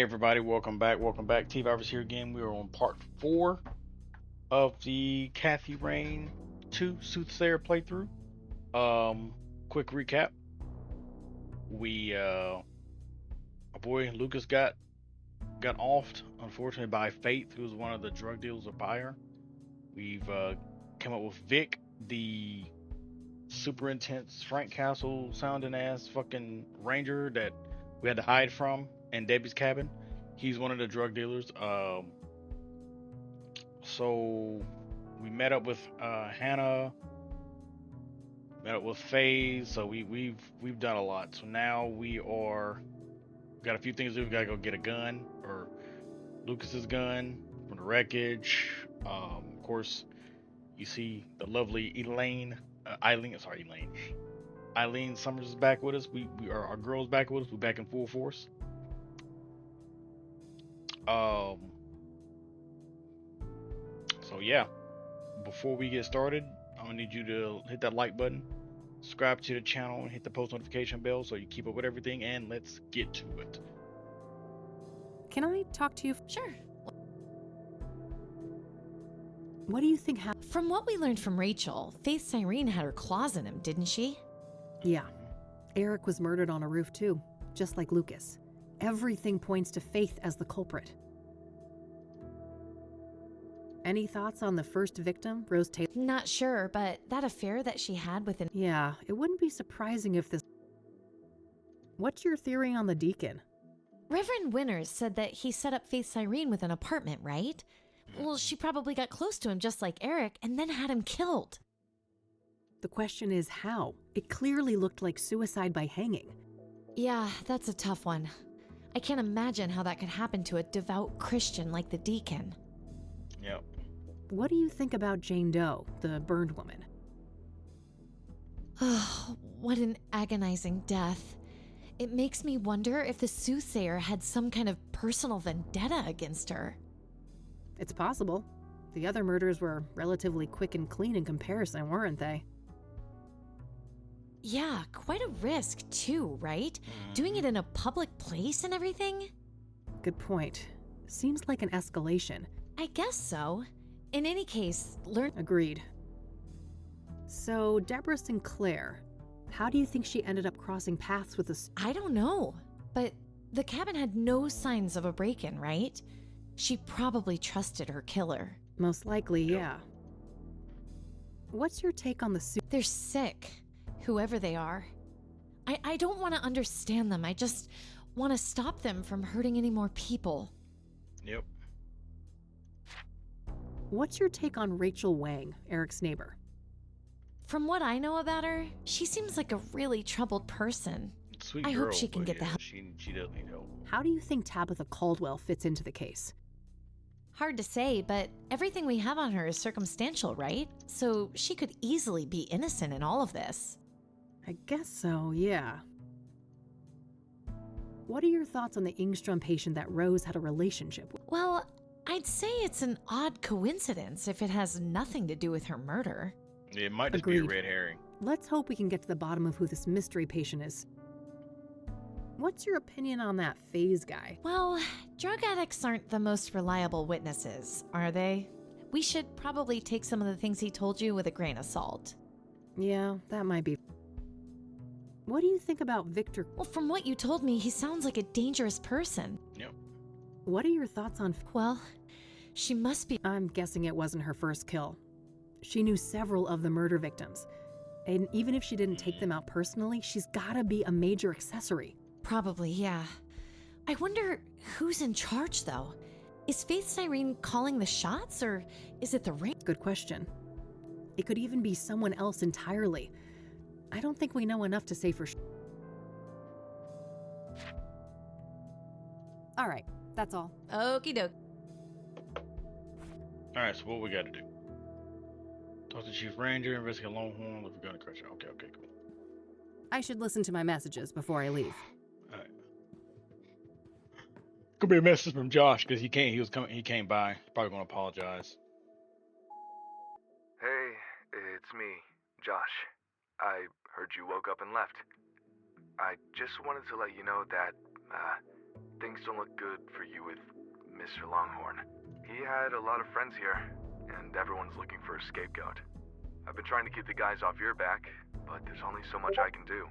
Everybody, welcome back. Welcome back. T Vibers here again. We are on part 4 of the Kathy Rain 2 Soothsayer playthrough. Quick recap. We our boy Lucas got offed, unfortunately, by Faith, who was one of the drug dealers of Buyer. We've come up with Vic, the super intense Frank Castle sounding ass fucking ranger that we had to hide from in Debbie's cabin. He's one of the drug dealers. So we met up with Hannah, met up with FaZe. So we've done a lot. So now we got a few things to do. We gotta go get a gun, or Lucas's gun from the wreckage. Of course, you see the lovely Eileen Summers is back with us. We are our girls back with us. We're back in full force. So yeah, before we get started, I'm gonna need you to hit that like button, subscribe to the channel, and hit the post notification bell so you keep up with everything. And let's get to it. Can I talk to you? Sure. What do you think happened? From what we learned from Rachel, Faith Cyrene had her claws in him, didn't she? Yeah. Eric was murdered on a roof too, just like Lucas. Everything points to Faith as the culprit. Any thoughts on the first victim, Rose Taylor? Not sure, but that affair that she had with an... Yeah, it wouldn't be surprising if this... What's your theory on the deacon? Reverend Winters said that he set up Faith Cyrene with an apartment, right? Well, she probably got close to him just like Eric and then had him killed. The question is how? It clearly looked like suicide by hanging. Yeah, that's a tough one. I can't imagine how that could happen to a devout Christian like the deacon. Yep. What do you think about Jane Doe, the burned woman? Oh, what an agonizing death. It makes me wonder if the Soothsayer had some kind of personal vendetta against her. It's possible. The other murders were relatively quick and clean in comparison, weren't they? Yeah, quite a risk too, right? Doing it in a public place and everything? Good point. Seems like an escalation. I guess so. In any case, Agreed. So, Deborah Sinclair, how do you think she ended up crossing paths with the... I don't know, but the cabin had no signs of a break-in, right? She probably trusted her killer. Most likely, yeah. What's your take on the They're sick, whoever they are. I don't want to understand them. I just want to stop them from hurting any more people. Yep. What's your take on Rachel Wang, Eric's neighbor? From what I know about her, she seems like a really troubled person. Sweet I girl, hope she can but get the yeah, help. She does need help. How do you think Tabitha Caldwell fits into the case? Hard to say, but everything we have on her is circumstantial, right? So she could easily be innocent in all of this. I guess so, yeah. What are your thoughts on the Ingstrom patient that Rose had a relationship with? Well, I'd say it's an odd coincidence if it has nothing to do with her murder. It might just be a Agreed. red herring. Let's hope we can get to the bottom of who this mystery patient is. What's your opinion on that FaZe guy? Well, drug addicts aren't the most reliable witnesses, are they? We should probably take some of the things he told you with a grain of salt. Yeah, that might be. What do you think about Victor? Well, from what you told me, he sounds like a dangerous person. Yep. What are your thoughts on... Well, she must be... I'm guessing it wasn't her first kill. She knew several of the murder victims. And even if she didn't take them out personally, she's gotta be a major accessory. Probably, yeah. I wonder who's in charge, though. Is Faith Cyrene calling the shots, or is it the ring? Good question. It could even be someone else entirely. I don't think we know enough to say for sure. All right, that's all. Okie doke. Alright, so what we gotta do? Talk to Chief Ranger, investigate Longhorn, look for gun crusher. Okay, cool. I should listen to my messages before I leave. Alright. Could be a message from Josh, because he came by. He's probably gonna apologize. Hey, it's me, Josh. I heard you woke up and left. I just wanted to let you know that, things don't look good for you with Mr. Longhorn. He had a lot of friends here, and everyone's looking for a scapegoat. I've been trying to keep the guys off your back, but there's only so much I can do.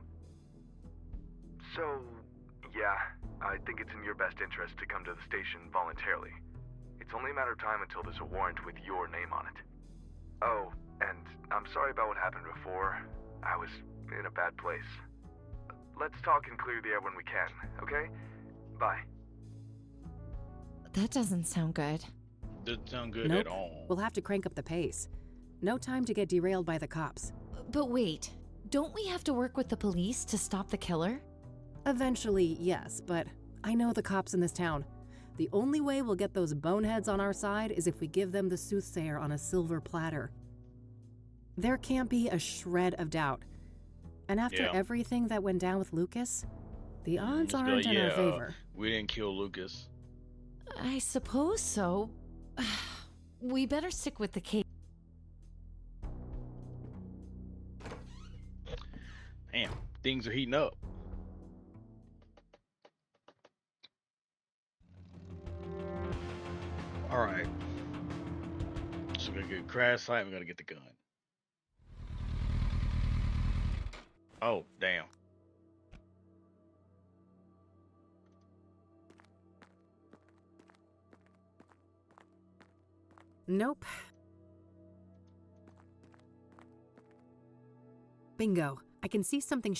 So, yeah, I think it's in your best interest to come to the station voluntarily. It's only a matter of time until there's a warrant with your name on it. Oh, and I'm sorry about what happened before. I was in a bad place. Let's talk and clear the air when we can, okay? Bye. That doesn't sound good. Doesn't sound good Nope. at all. We'll have to crank up the pace. No time to get derailed by the cops. But wait, don't we have to work with the police to stop the killer? Eventually, yes, but I know the cops in this town. The only way we'll get those boneheads on our side is if we give them the Soothsayer on a silver platter. There can't be a shred of doubt. And after Yeah. everything that went down with Lucas, the odds Just be aren't like, in our yeah, favor. we didn't kill Lucas. I suppose so. We better stick with the case. Damn, things are heating up. All right. So we're gonna get a crash site. We gotta get the gun. Oh, damn. Nope. Bingo. I can see something.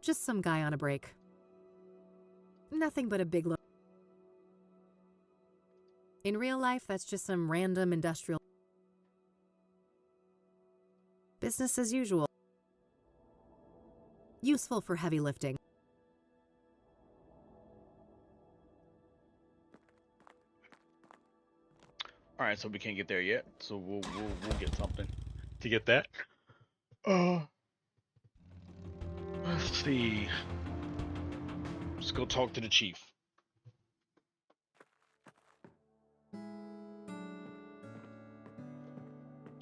Just some guy on a break. Nothing but a big look. In real life, that's just some random industrial. Business as usual. Useful for heavy lifting. All right, so we can't get there yet. So we'll get something to get that. Let's see. Let's go talk to the chief.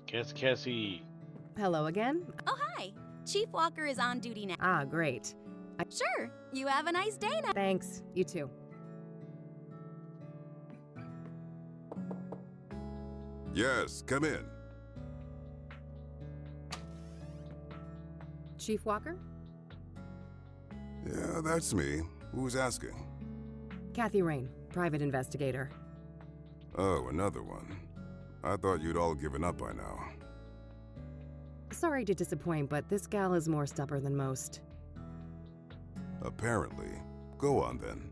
Cassie. Hello again? Oh, hi. Chief Walker is on duty now. Ah, great. Sure. You have a nice day now. Thanks. You too. Yes, come in. Chief Walker? Yeah, that's me. Who's asking? Kathy Rain, private investigator. Oh, another one. I thought you'd all given up by now. Sorry to disappoint, but this gal is more stubborn than most. Apparently. Go on then.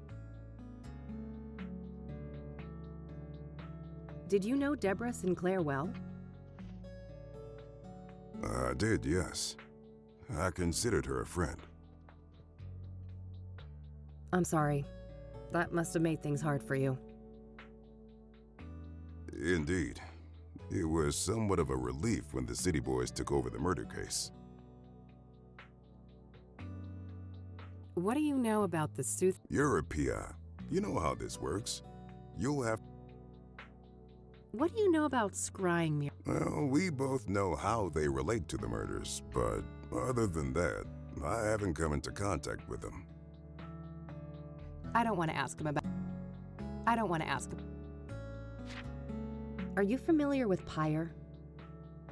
Did you know Deborah Sinclair well? I did, yes. I considered her a friend. I'm sorry. That must have made things hard for you. Indeed. It was somewhat of a relief when the city boys took over the murder case. What do you know about the Sooth? You're a PI. You know how this works. You'll have... What do you know about scrying me? Well, we both know how they relate to the murders, but other than that, I haven't come into contact with them. I don't want to ask him about. I don't want to ask him. Are you familiar with Pyre?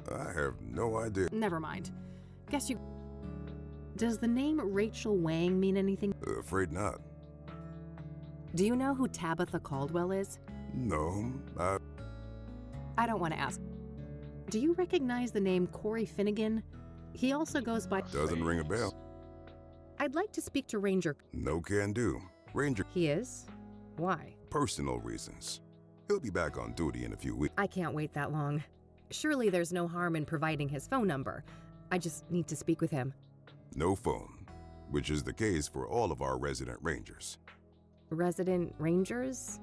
I have no idea. Never mind. Guess you. Does the name Rachel Wang mean anything? Afraid not. Do you know who Tabitha Caldwell is? No, I don't want to ask. Do you recognize the name Corey Finnegan? He also goes by. Doesn't ring a bell. I'd like to speak to Ranger. No can do. Ranger, He is? Why? personal reasons. He'll be back on duty in a few weeks. I can't wait that long. Surely there's no harm in providing his phone number. I just need to speak with him. No phone, which is the case for all of our resident rangers. Resident rangers?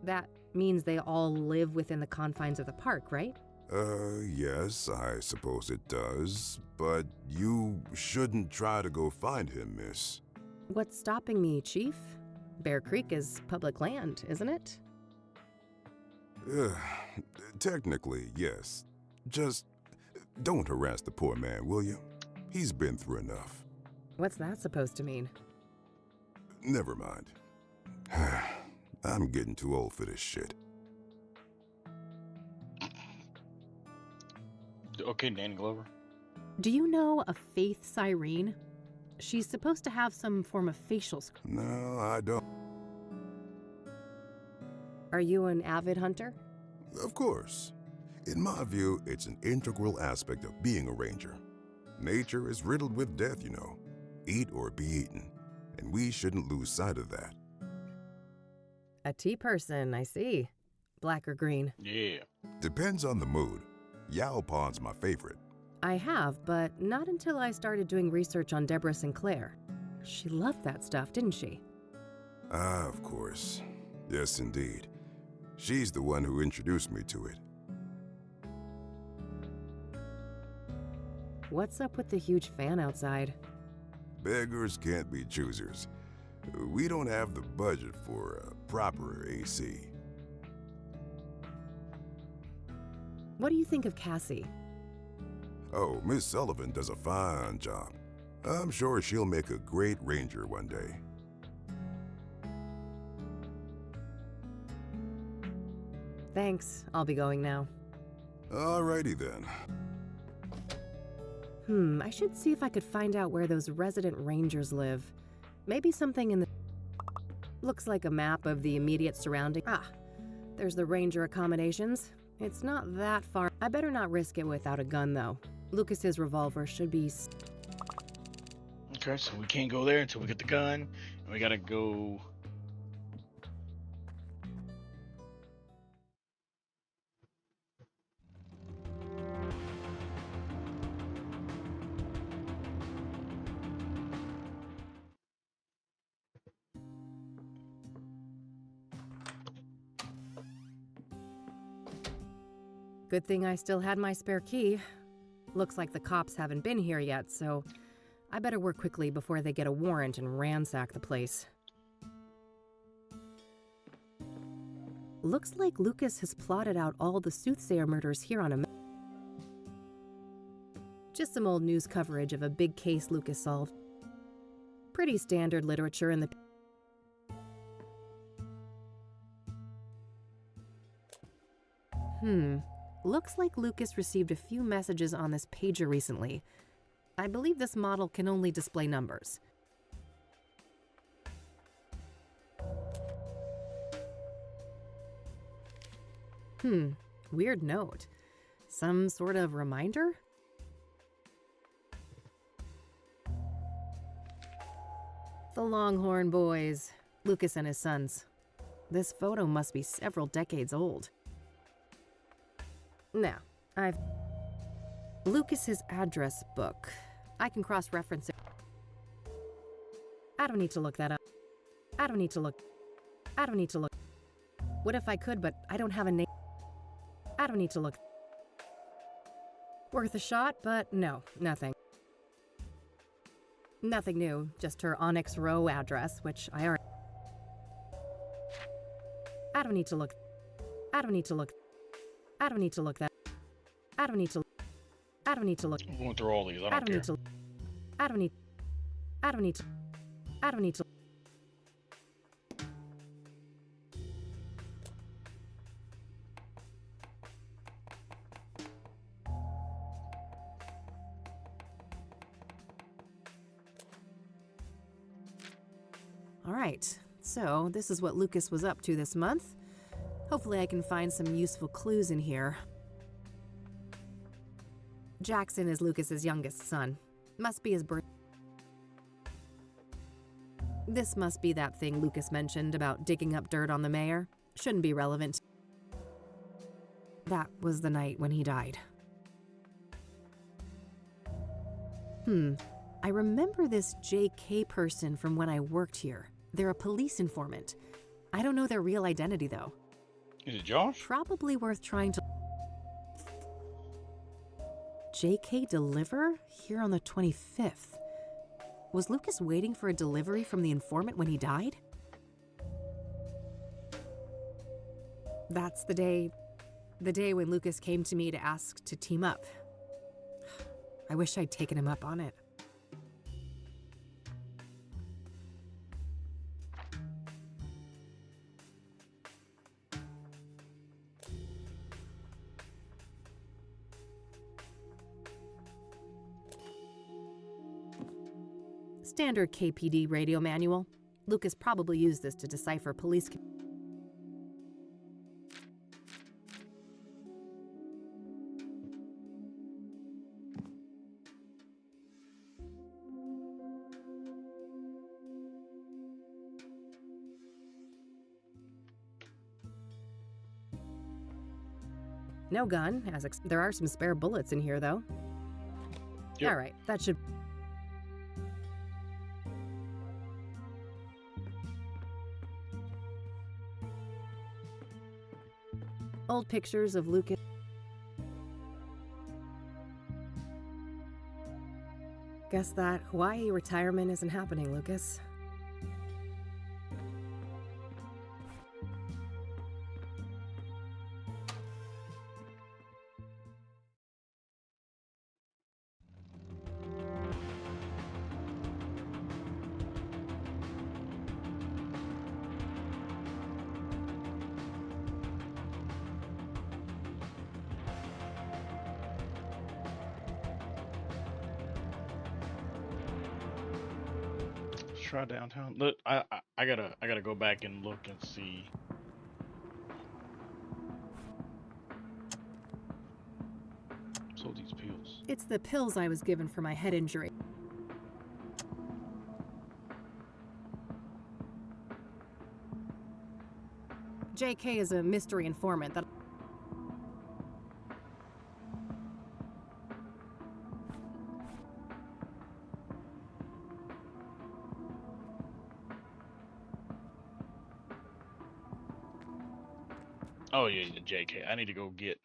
That means they all live within the confines of the park, right? Yes, I suppose it does. But you shouldn't try to go find him, miss. What's stopping me, Chief? Bear Creek is public land, isn't it? Technically, yes. Just Don't harass the poor man, will you? He's been through enough. What's that supposed to mean? Never mind. I'm getting too old for this shit. Okay, Danny Glover. Do you know a Faith Cyrene? She's supposed to have some form of facial No, I don't. Are you an avid hunter? Of course. In my view, it's an integral aspect of being a ranger. Nature is riddled with death, you know. Eat or be eaten. And we shouldn't lose sight of that. A tea person, I see. Black or green? Yeah. Depends on the mood. Yao Pon's my favorite. I have, but not until I started doing research on Deborah Sinclair. She loved that stuff, didn't she? Ah, of course. Yes, indeed. She's the one who introduced me to it. What's up with the huge fan outside? Beggars can't be choosers. We don't have the budget for a proper AC. What do you think of Cassie? Oh, Miss Sullivan does a fine job. I'm sure she'll make a great ranger one day. Thanks, I'll be going now. Alrighty then. I should see if I could find out where those resident rangers live. Maybe something in the... Looks like a map of the immediate surrounding... Ah, there's the ranger accommodations. It's not that far. I better not risk it without a gun, though. Lucas's revolver should be... Okay, so we can't go there until we get the gun. And we gotta go... Good thing I still had my spare key. Looks like the cops haven't been here yet, so I better work quickly before they get a warrant and ransack the place. Looks like Lucas has plotted out all the Soothsayer murders here on a map. Just some old news coverage of a big case Lucas solved. Pretty standard literature in the... Looks like Lucas received a few messages on this pager recently. I believe this model can only display numbers. Weird note. Some sort of reminder? The Longhorn Boys, Lucas and his sons. This photo must be several decades old. Now, Lucas's address book. I can cross-reference it. I don't need to look that up. I don't need to look. What if I could, but I don't have a name? I don't need to look. Worth a shot, but no, nothing. Nothing new, just her Onyx Row address, which I already... I don't need to look. I don't need to look that. I don't need to look. I'm going through all these. I don't care. I don't need to. All right, so this is what Lucas was up to this month. Hopefully I can find some useful clues in here. Jackson is Lucas's youngest son. Must be his birth. This must be that thing Lucas mentioned about digging up dirt on the mayor. Shouldn't be relevant. That was the night when he died. I remember this JK person from when I worked here. They're a police informant. I don't know their real identity, though. Is it Josh? Probably worth trying to... JK deliver? Here on the 25th. Was Lucas waiting for a delivery from the informant when he died? That's the day when Lucas came to me to ask to team up. I wish I'd taken him up on it. Standard KPD radio manual. Lucas probably used this to decipher police. No gun, there are some spare bullets in here, though. Yep. All right, that should... Old pictures of Lucas. Guess that Hawaii retirement isn't happening, Lucas. Try downtown. Look, I gotta go back and look and see. So these pills. It's the pills I was given for my head injury. JK is a mystery informant that... Oh yeah, JK. I need to go get.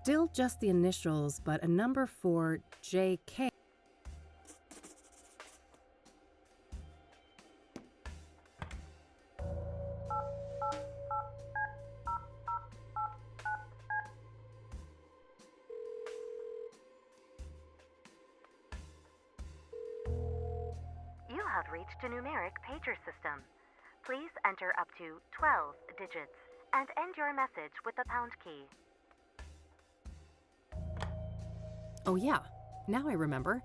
Still just the initials, but a number for JK. You have reached a numeric pager system. Please enter up to 12 digits and end your message with the pound key. Oh yeah, now I remember.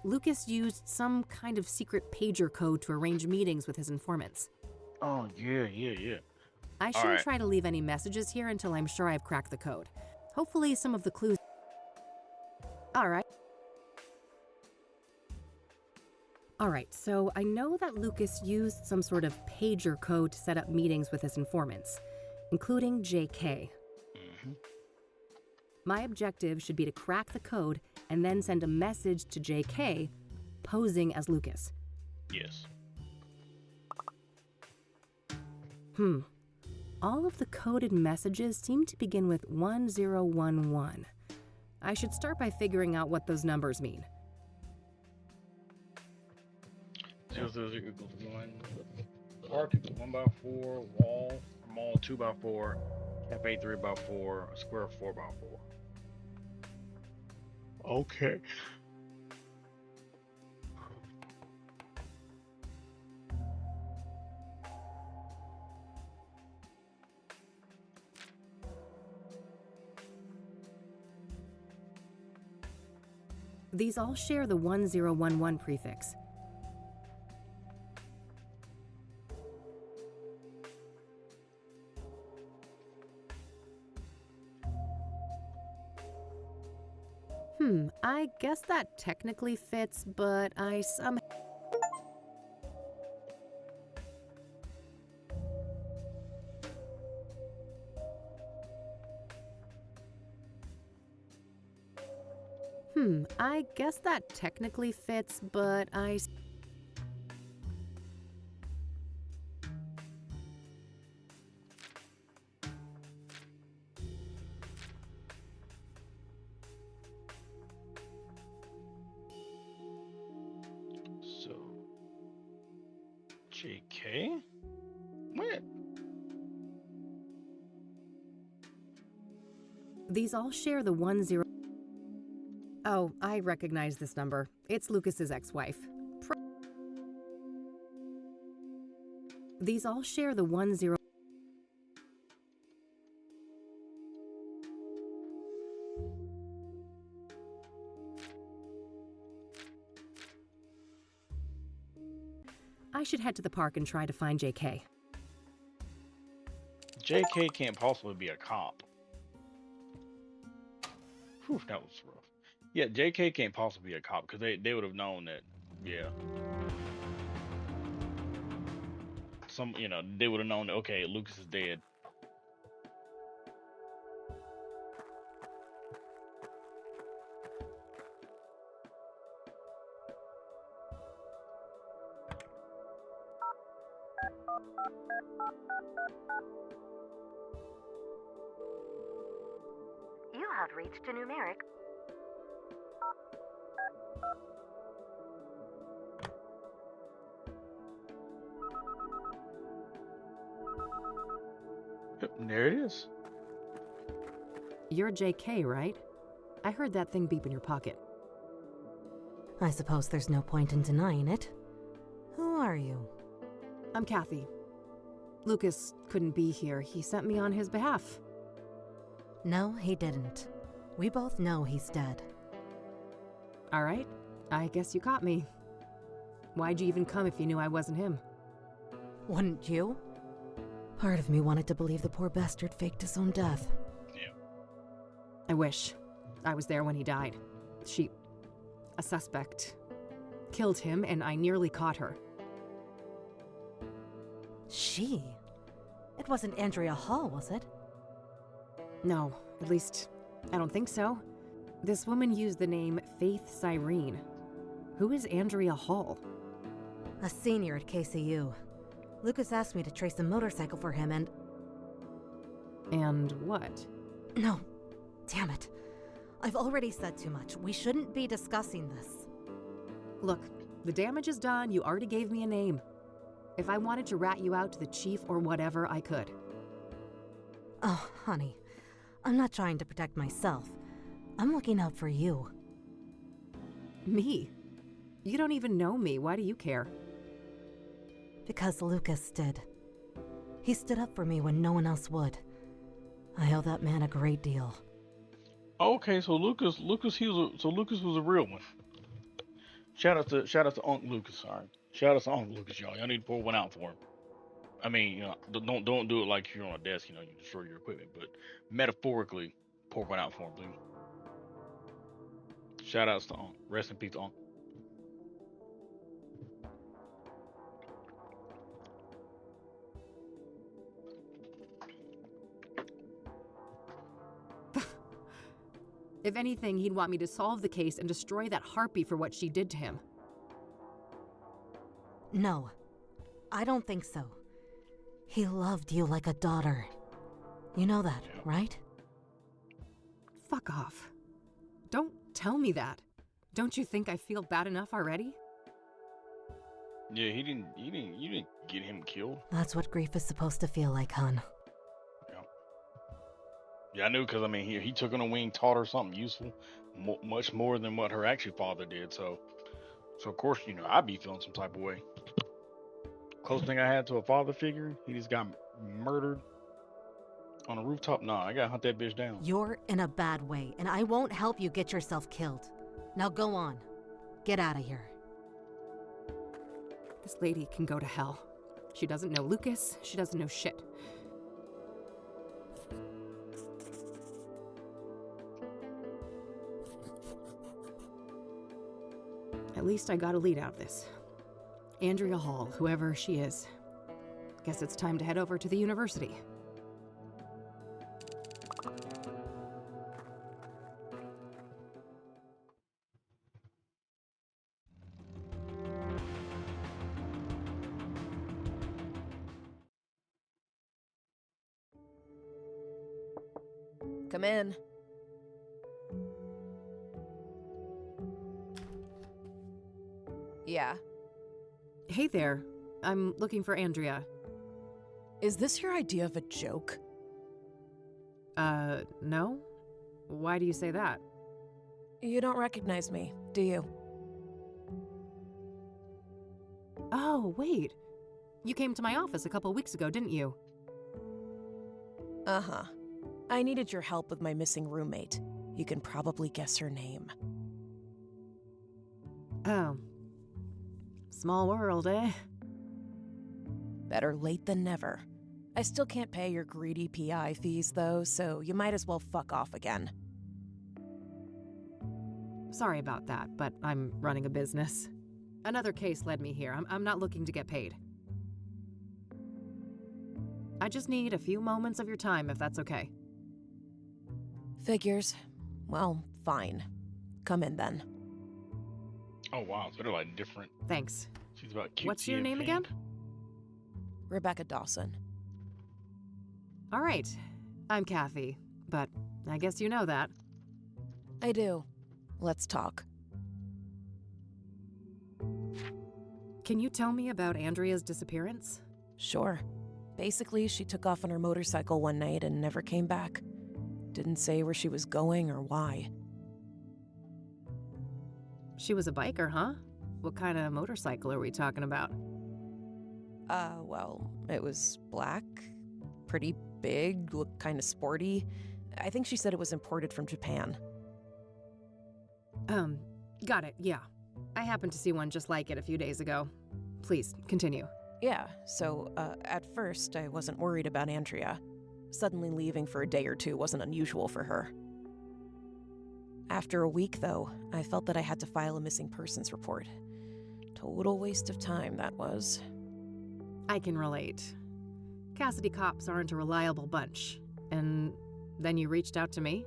Lucas used some kind of secret pager code to arrange meetings with his informants. Oh yeah. I shouldn't right. try to leave any messages here until I'm sure I've cracked the code. Hopefully some of the clues... Alright, so I know that Lucas used some sort of pager code to set up meetings with his informants, including JK. My objective should be to crack the code and then send a message to JK, posing as Lucas. Yes. All of the coded messages seem to begin with 1011. I should start by figuring out what those numbers mean. 0 equals 1. Park equals 1/4. Wall, mall 2/4. Cafe 3/4. A square 4/4. Okay. These all share the 1011 prefix. I guess that technically fits, but I somehow... I guess that technically fits, but I... JK? What? These all share the 10. Oh, I recognize this number. It's Lucas's ex-wife. These all share the 10. I should head to the park and try to find JK. JK can't possibly be a cop. Whew, that was rough. Yeah, JK can't possibly be a cop because they would have known that. Yeah. They would have known that, okay, Lucas is dead. You have reached a numeric. Yep, there it is. You're JK, right? I heard that thing beep in your pocket. I suppose there's no point in denying it. Who are you? I'm Kathy. Lucas couldn't be here. He sent me on his behalf. No, he didn't. We both know he's dead. All right. I guess you caught me. Why'd you even come if you knew I wasn't him? Wouldn't you? Part of me wanted to believe the poor bastard faked his own death. Yeah. I wish. I was there when he died. A suspect, killed him, and I nearly caught her. She? It wasn't Andrea Hall, was it? No, at least, I don't think so. This woman used the name Faith Cyrene. Who is Andrea Hall? A senior at KCU. Lucas asked me to trace a motorcycle for him and... And what? No. Damn it. I've already said too much. We shouldn't be discussing this. Look, the damage is done. You already gave me a name. If I wanted to rat you out to the chief or whatever, I could. Oh, honey. I'm not trying to protect myself. I'm looking out for you. Me? You don't even know me. Why do you care? Because Lucas did. He stood up for me when no one else would. I owe that man a great deal. Okay, so Lucas was a real one. Shout out to Unc Lucas. All right, shout out to Unc Lucas, y'all. Y'all need to pour one out for him. I mean, don't do it like you're on a desk, you destroy your equipment, but metaphorically, pour one out for him, please. Shout outs to Unc. Rest in peace, Unc. If anything, he'd want me to solve the case and destroy that harpy for what she did to him. No, I don't think so. He loved you like a daughter. You know that, right? Fuck off. Don't tell me that. Don't you think I feel bad enough already? Yeah, you didn't get him killed. That's what grief is supposed to feel like, hon. Yeah, I knew because, I mean, he took on a wing, taught her something useful, much more than what her actual father did. So of course, I'd be feeling some type of way. Closest thing I had to a father figure, he just got murdered on a rooftop. Nah, I gotta hunt that bitch down. You're in a bad way, and I won't help you get yourself killed. Now go on. Get out of here. This lady can go to hell. She doesn't know Lucas. She doesn't know shit. At least I got a lead out of this. Andrea Hall, whoever she is. Guess it's time to head over to the university. Come in. Yeah. Hey there. I'm looking for Andrea. Is this your idea of a joke? No? Why do you say that? You don't recognize me, do you? Oh, wait. You came to my office a couple weeks ago, didn't you? Uh-huh. I needed your help with my missing roommate. You can probably guess her name. Oh. Small world, eh? Better late than never. I still can't pay your greedy PI fees, though, so you might as well fuck off again. Sorry about that, but I'm running a business. Another case led me here. I'm not looking to get paid. I just need a few moments of your time, if that's okay. Figures. Well, fine. Come in then. Oh wow, so they're like different. Thanks. She's about cutesy What's your and name pink. again? Rebecca Dawson. All right. I'm Kathy, but I guess you know that. I do. Let's talk. Can you tell me about Andrea's disappearance? Sure. Basically, she took off on her motorcycle one night and never came back. Didn't say where she was going or why. She was a biker, huh? What kind of motorcycle are we talking about? Well, it was black, pretty big, looked kind of sporty. I think she said it was imported from Japan. Got it, yeah. I happened to see one just like it a few days ago. Please, continue. Yeah, so, at first, I wasn't worried about Andrea. Suddenly leaving for a day or two wasn't unusual for her. After a week, though, I felt that I had to file a missing persons report. Total waste of time, that was. I can relate. Cassidy cops aren't a reliable bunch. And then you reached out to me?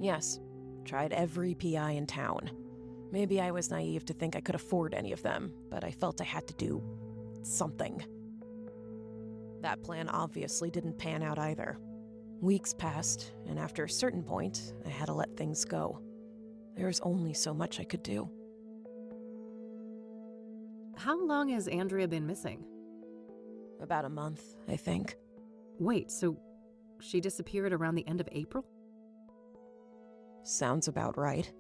Yes, tried every PI in town. Maybe I was naive to think I could afford any of them, but I felt I had to do something. That plan obviously didn't pan out either. Weeks passed, and after a certain point, I had to let things go. There was only so much I could do. How long has Andrea been missing? About a month, I think. Wait, so she disappeared around the end of April? Sounds about right.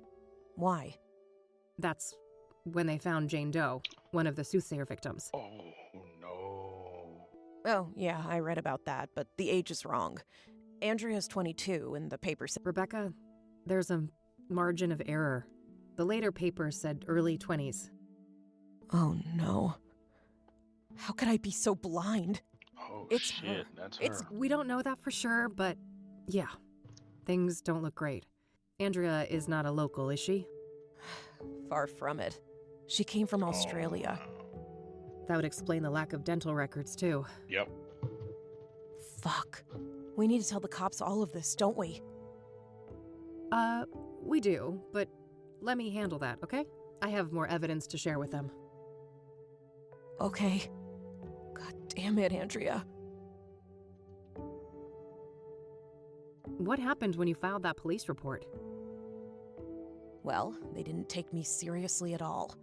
Why? That's when they found Jane Doe, one of the Soothsayer victims. Oh no. Oh, yeah, I read about that, but the age is wrong. Andrea's 22, and the paper said... Rebecca, there's a margin of error. The later paper said early 20s. Oh, no. How could I be so blind? Oh It's shit, her. that's It's- her. We don't know that for sure, but yeah, things don't look great. Andrea is not a local, is she? Far from it. She came from Australia. Oh, no. That would explain the lack of dental records, too. Yep. Fuck. We need to tell the cops all of this, don't we? We do, but let me handle that, okay? I have more evidence to share with them. Okay. God damn it, Andrea. What happened when you filed that police report? Well, they didn't take me seriously at all.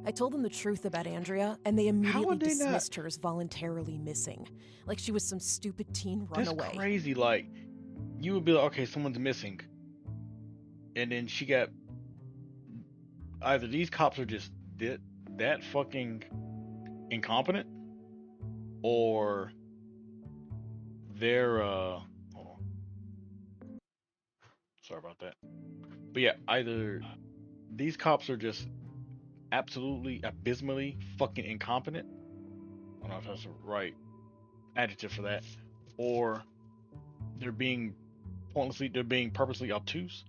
I told them the truth about Andrea, and they How immediately would they not- dismissed her as voluntarily missing. Like she was some stupid teen That's runaway. crazy. Like, you would be like, okay, someone's missing. And then she got... Either these cops are just that fucking incompetent, or they're, hold on. Sorry about that. But yeah, either these cops are just absolutely, abysmally fucking incompetent. I don't know if that's the right adjective for that. Or they're being purposely obtuse,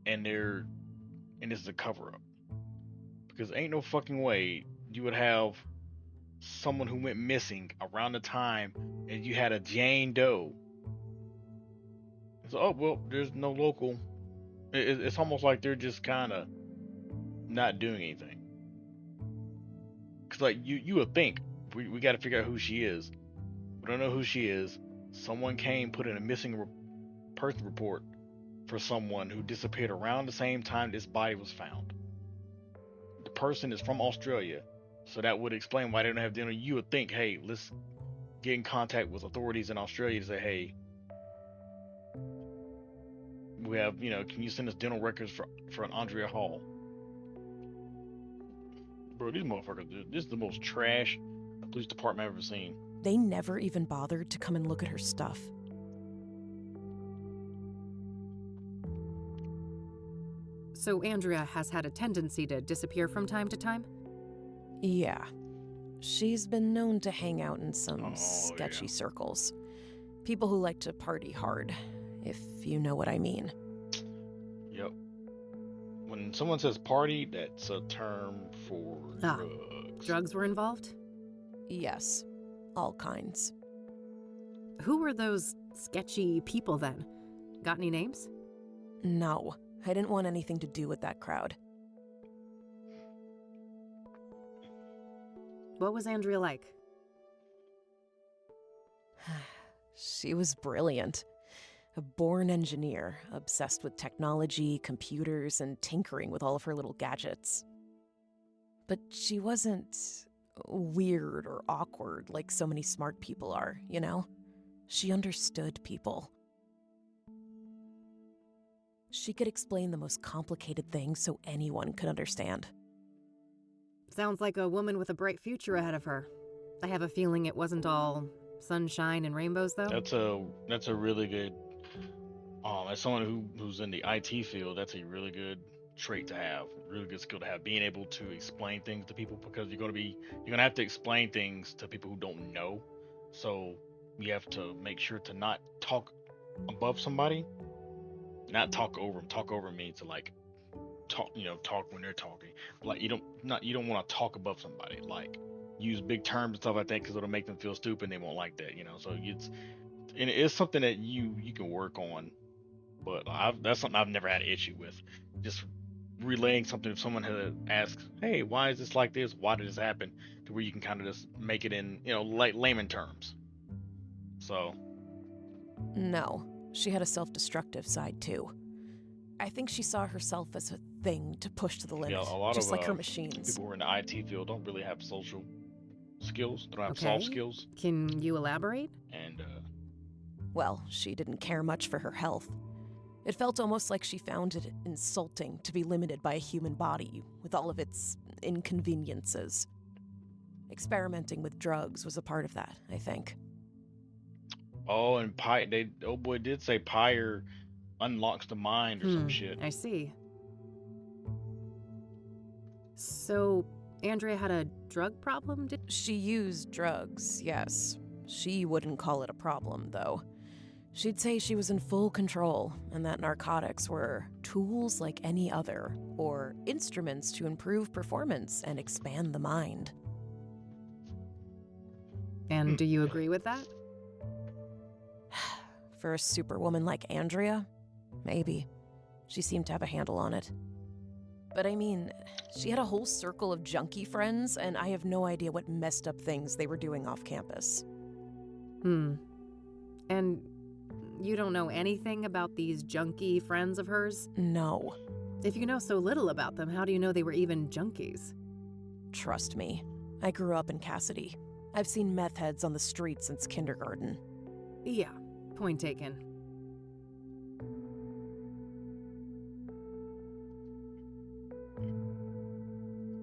and this is a cover up. Because ain't no fucking way you would have someone who went missing around the time and you had a Jane Doe. So, oh, well, there's no local. It's almost like they're just kind of not doing anything. Because, like, you would think, we got to figure out who she is. We don't know who she is. Someone came, put in a missing person report for someone who disappeared around the same time this body was found. The person is from Australia. So that would explain why they don't have dinner. You would think, hey, let's get in contact with authorities in Australia to say, hey, we have, can you send us dental records for an Andrea Hall? Bro, these motherfuckers, this is the most trash police department I've ever seen. They never even bothered to come and look at her stuff. So Andrea has had a tendency to disappear from time to time? Yeah. She's been known to hang out in some sketchy circles. People who like to party hard, if you know what I mean. Yep. When someone says party, that's a term for drugs. Drugs were involved? Yes. All kinds. Who were those sketchy people then? Got any names? No. I didn't want anything to do with that crowd. What was Andrea like? She was brilliant. A born engineer, obsessed with technology, computers, and tinkering with all of her little gadgets. But she wasn't weird or awkward like so many smart people are, you know? She understood people. She could explain the most complicated things so anyone could understand. Sounds like a woman with a bright future ahead of her. I have a feeling it wasn't all sunshine and rainbows, though. That's a really good. As someone who's in the IT field, that's a really good trait to have. Really good skill to have. Being able to explain things to people, because you're gonna have to explain things to people who don't know. So you have to make sure to not talk above somebody. Not talk over them. Talk over means to like talk when they're talking. Like you don't want to talk above somebody. Like use big terms and stuff like that because it'll make them feel stupid. And they won't like that, So it's something that you can work on. But that's something I've never had an issue with. Just relaying something if someone had asked, hey, why is this like this? Why did this happen? To where you can kind of just make it in like layman terms. So. No. She had a self-destructive side, too. I think she saw herself as a thing to push to the limit, just like her machines. People who are in the IT field don't really have social skills. They don't have soft skills. Can you elaborate? And, well, she didn't care much for her health. It felt almost like she found it insulting to be limited by a human body with all of its inconveniences. Experimenting with drugs was a part of that, I think. Oh, and old boy did say Pyre unlocks the mind or some shit. I see. So, Andrea had a drug problem? She used drugs, yes. She wouldn't call it a problem, though. She'd say she was in full control, and that narcotics were tools like any other, or instruments to improve performance and expand the mind. And do you agree with that? For a superwoman like Andrea, maybe. She seemed to have a handle on it. But I mean, she had a whole circle of junkie friends, and I have no idea what messed up things they were doing off campus. And you don't know anything about these junkie friends of hers? No. If you know so little about them, how do you know they were even junkies? Trust me. I grew up in Cassidy. I've seen meth heads on the street since kindergarten. Yeah. Point taken.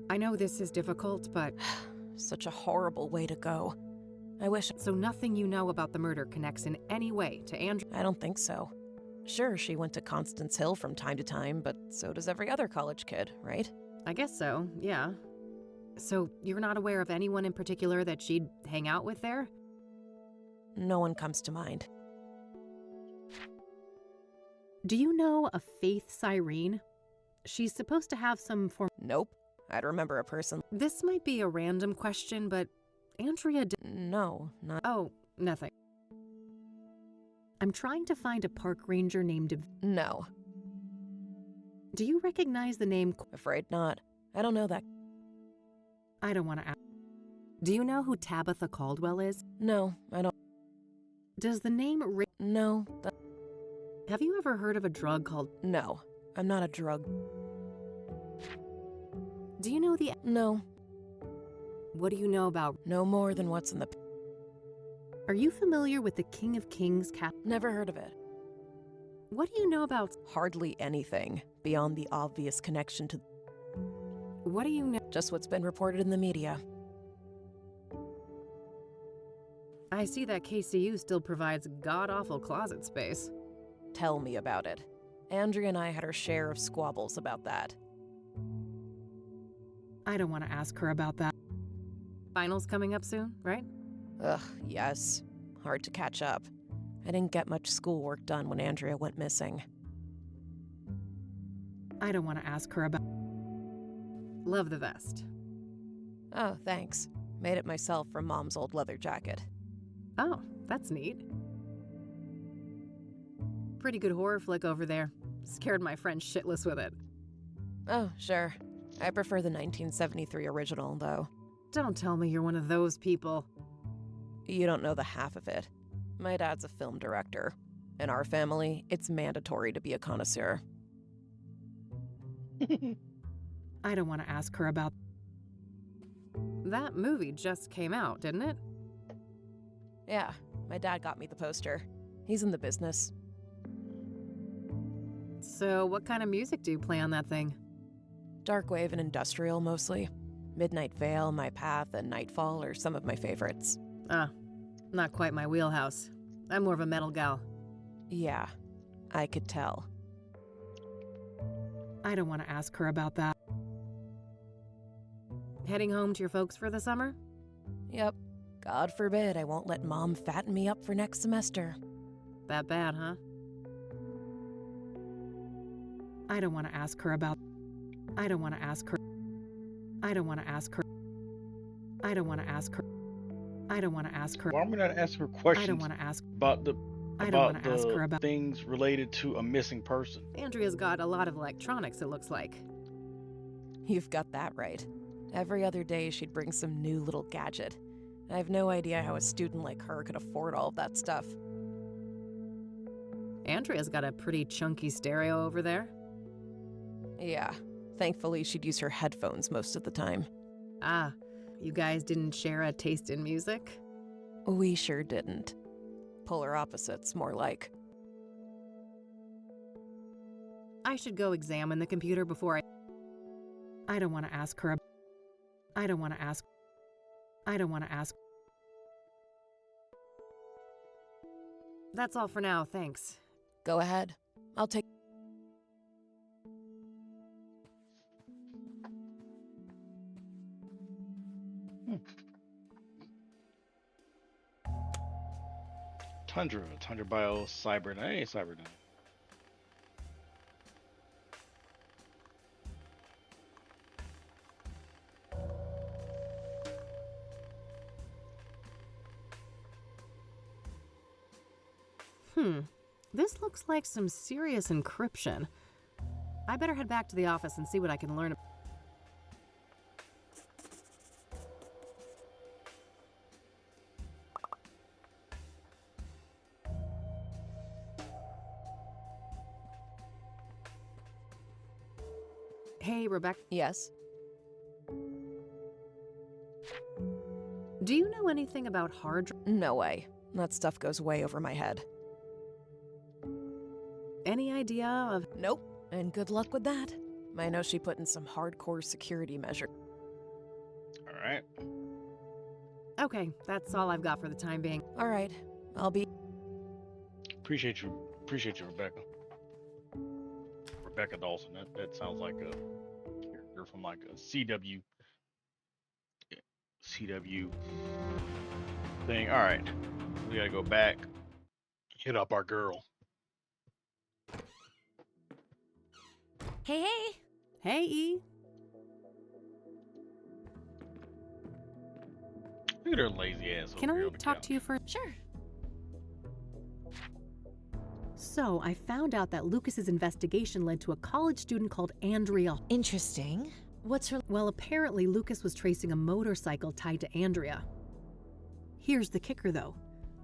I know this is difficult, but... Such a horrible way to go. I wish... So nothing you know about the murder connects in any way to Andrea? I don't think so. Sure, she went to Constance Hill from time to time, but so does every other college kid, right? I guess so, yeah. So you're not aware of anyone in particular that she'd hang out with there? No one comes to mind. Do you know a Faith Cyrene? She's supposed to have some form... Nope. I'd remember a person. This might be a random question, but Andrea No, not... Oh, nothing. I'm trying to find a park ranger named... No. Do you recognize the name... Afraid not. I don't know that. I don't want to ask. Do you know who Tabitha Caldwell is? No, I don't. Does the name... No. Have you ever heard of a drug called... No, I'm not a drug. Do you know the... No. What do you know about... No more than what's in the... Are you familiar with the King of Kings cap... Never heard of it. What do you know about... Hardly anything beyond the obvious connection to... What do you know... Just what's been reported in the media. I see that KCU still provides god-awful closet space. Tell me about it. Andrea and I had our share of squabbles about that. I don't want to ask her about that. Finals coming up soon, right? Ugh, yes. Hard to catch up. I didn't get much schoolwork done when Andrea went missing. I don't want to ask her about... Love the vest. Oh, thanks. Made it myself from Mom's old leather jacket. Oh, that's neat. Pretty good horror flick over there. Scared my friend shitless with it. Oh, sure. I prefer the 1973 original, though. Don't tell me you're one of those people. You don't know the half of it. My dad's a film director. In our family, it's mandatory to be a connoisseur. I don't want to ask her about... That movie just came out, didn't it? Yeah, my dad got me the poster. He's in the business. So what kind of music do you play on that thing? Darkwave and industrial, mostly. Midnight Veil, My Path, and Nightfall are some of my favorites. Ah, not quite my wheelhouse. I'm more of a metal gal. Yeah, I could tell. I don't want to ask her about that. Heading home to your folks for the summer? Yep. God forbid I won't let Mom fatten me up for next semester. That bad, huh? I don't want to ask her about... I don't want to ask her... I don't want to ask her... I don't want to ask her... I don't want to ask her... Why am I not asking her questions I don't want to ask... about the... I don't want to ask her the about... things related to a missing person? Andrea's got a lot of electronics, it looks like. You've got that right. Every other day she'd bring some new little gadget. I have no idea how a student like her could afford all of that stuff. Andrea's got a pretty chunky stereo over there. Yeah. Thankfully, she'd use her headphones most of the time. Ah, you guys didn't share a taste in music? We sure didn't. Polar opposites, more like. I should go examine the computer before I don't want to ask her. I don't want to ask. I don't want to ask. That's all for now, thanks. Go ahead. I'll take... Tundra Bio, Cyberdyne. Hey, Cyberdyne. This looks like some serious encryption. I better head back to the office and see what I can learn. Hey, Rebecca. Yes? Do you know anything about hard drive? No way. That stuff goes way over my head. Any idea of... Nope. And good luck with that. I know she put in some hardcore security measure. All right. Okay, that's all I've got for the time being. All right. I'll be... Appreciate you, Rebecca. Rebecca Dawson. That sounds like a character from like a CW thing. All right, we gotta go back, hit up our girl. Hey. Hey, E. Look at her lazy ass. Can I talk to you for... Sure. So, I found out that Lucas's investigation led to a college student called Andrea. Interesting. What's her... Well, apparently Lucas was tracing a motorcycle tied to Andrea. Here's the kicker, though.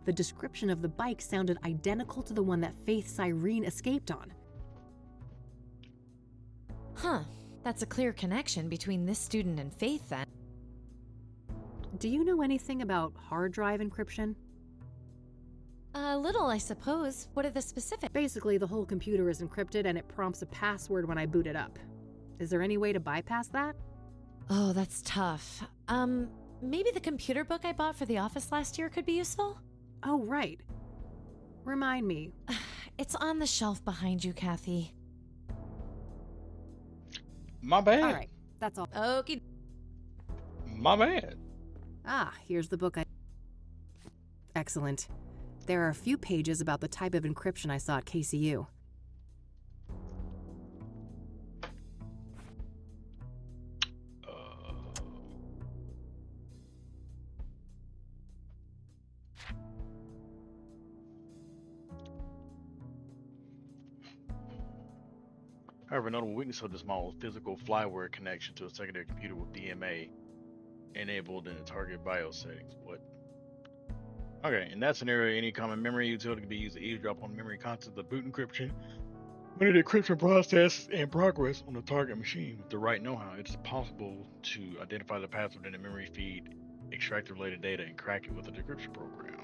The description of the bike sounded identical to the one that Faith Cyrene escaped on. Huh. That's a clear connection between this student and Faith, then. Do you know anything about hard drive encryption? A little, I suppose. What are the specifics? Basically, the whole computer is encrypted and it prompts a password when I boot it up. Is there any way to bypass that? Oh, that's tough. Maybe the computer book I bought for the office last year could be useful? Oh, right. Remind me. It's on the shelf behind you, Kathy. My bad. All right, that's all. Okay. My bad. Ah, here's the book I... Excellent. There are a few pages about the type of encryption I saw at KCU. However, a notable weakness of this model is physical flyware connection to a secondary computer with DMA enabled in the target BIOS settings. What? Okay, in that scenario, any common memory utility can be used to eavesdrop on memory contents of the boot encryption. When the encryption process in progress on the target machine with the right know-how, it is possible to identify the password in the memory feed, extract the related data, and crack it with a decryption program.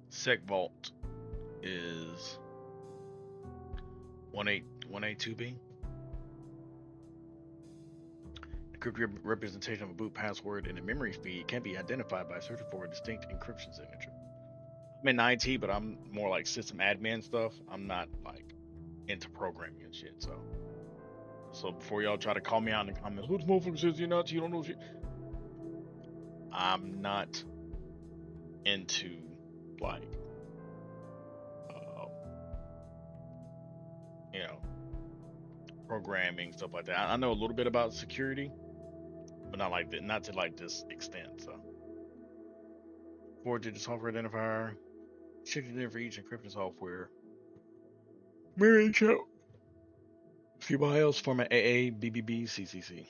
SecVault is 182B. Encrypted representation of a boot password in a memory feed can be identified by searching for a distinct encryption signature. I'm in IT, but I'm more like system admin stuff. I'm not like into programming and shit. So before y'all try to call me out in the comments, who the motherfucker says you're nuts? You don't know shit. I'm not into like, programming stuff like that. I know a little bit about security, but not like that, not to like this extent. So, 4-digit software identifier, 6-digit for each encryption software. Mary Cho. CBIOS format AA, BBB, CCC.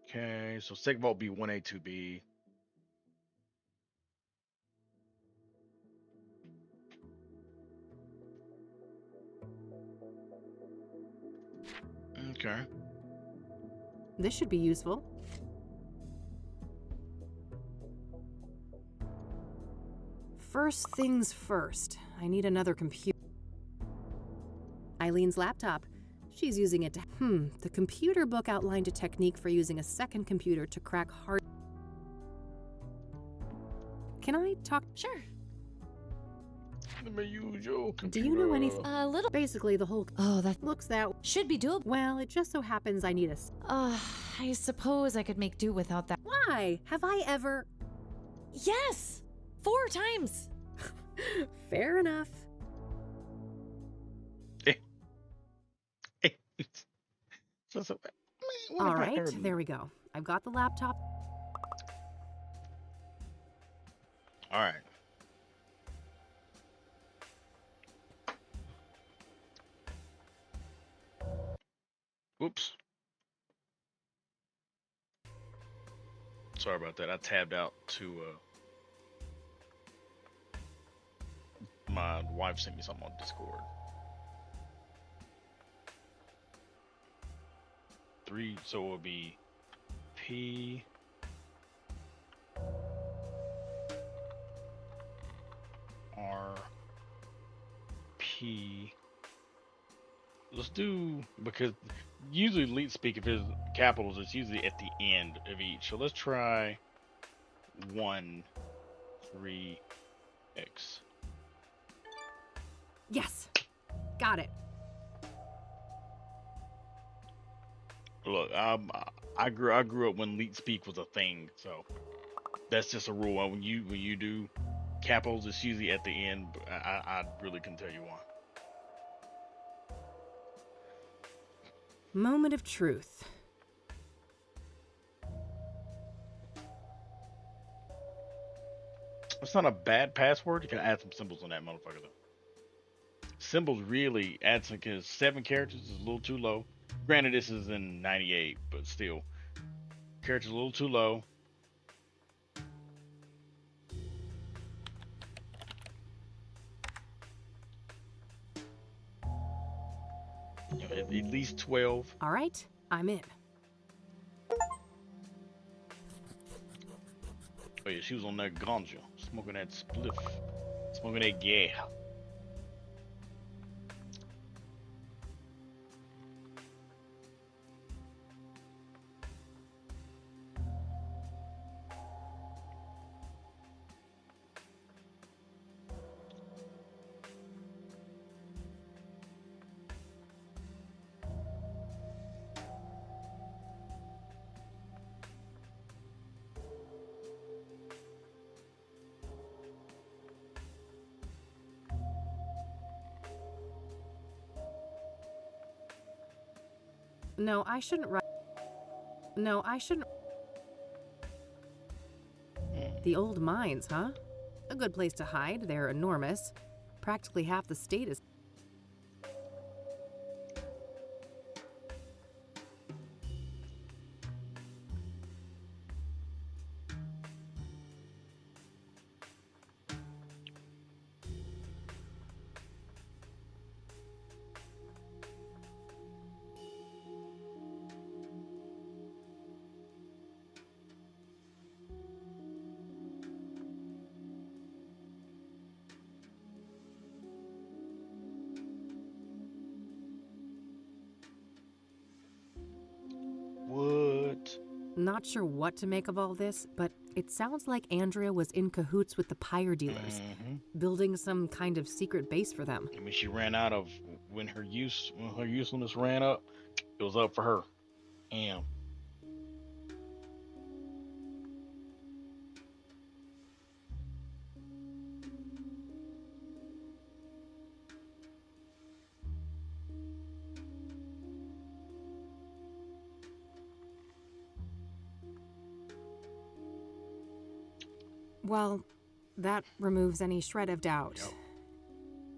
Okay, so SecVault be 182B. Okay. This should be useful. First things first, I need another computer. Eileen's laptop. She's using it to... The computer book outlined a technique for using a second computer to crack hard... Can I talk? Sure. Let me use your computer. Do you know anything? A little. Basically, the whole... Oh, that looks that... should be doable. Well, it just so happens I need a... I suppose I could make do without that. Why? Have I ever... Yes! 4 times! Fair enough. All right, there we go. I've got the laptop. All right. Whoops. Sorry about that. I tabbed out to my wife sent me something on Discord. 3, so it would be P R P. Let's do, because usually leet speak, if it's capitals, it's usually at the end of each. So let's try 1 3 X. Yes. Got it. Look, I grew up when leet speak was a thing, so that's just a rule. When you do capitals, it's usually at the end. But I really couldn't tell you why. Moment of truth. It's not a bad password. You can add some symbols on that motherfucker though. Symbols really add some, because 7 characters is a little too low. Granted, this is in 98, but still, characters a little too low. You know, at least 12. All right, I'm in. Oh yeah, she was on that ganja, smoking that spliff, smoking that gas. No, I shouldn't write. No, I shouldn't. The old mines, huh? A good place to hide. They're enormous. Practically half the state is. What? Not sure what to make of all this, but it sounds like Andrea was in cahoots with the pyre dealers, building some kind of secret base for them. I mean, she ran out of when her usefulness ran up. It was up for her. Damn. Well, that removes any shred of doubt. Yep.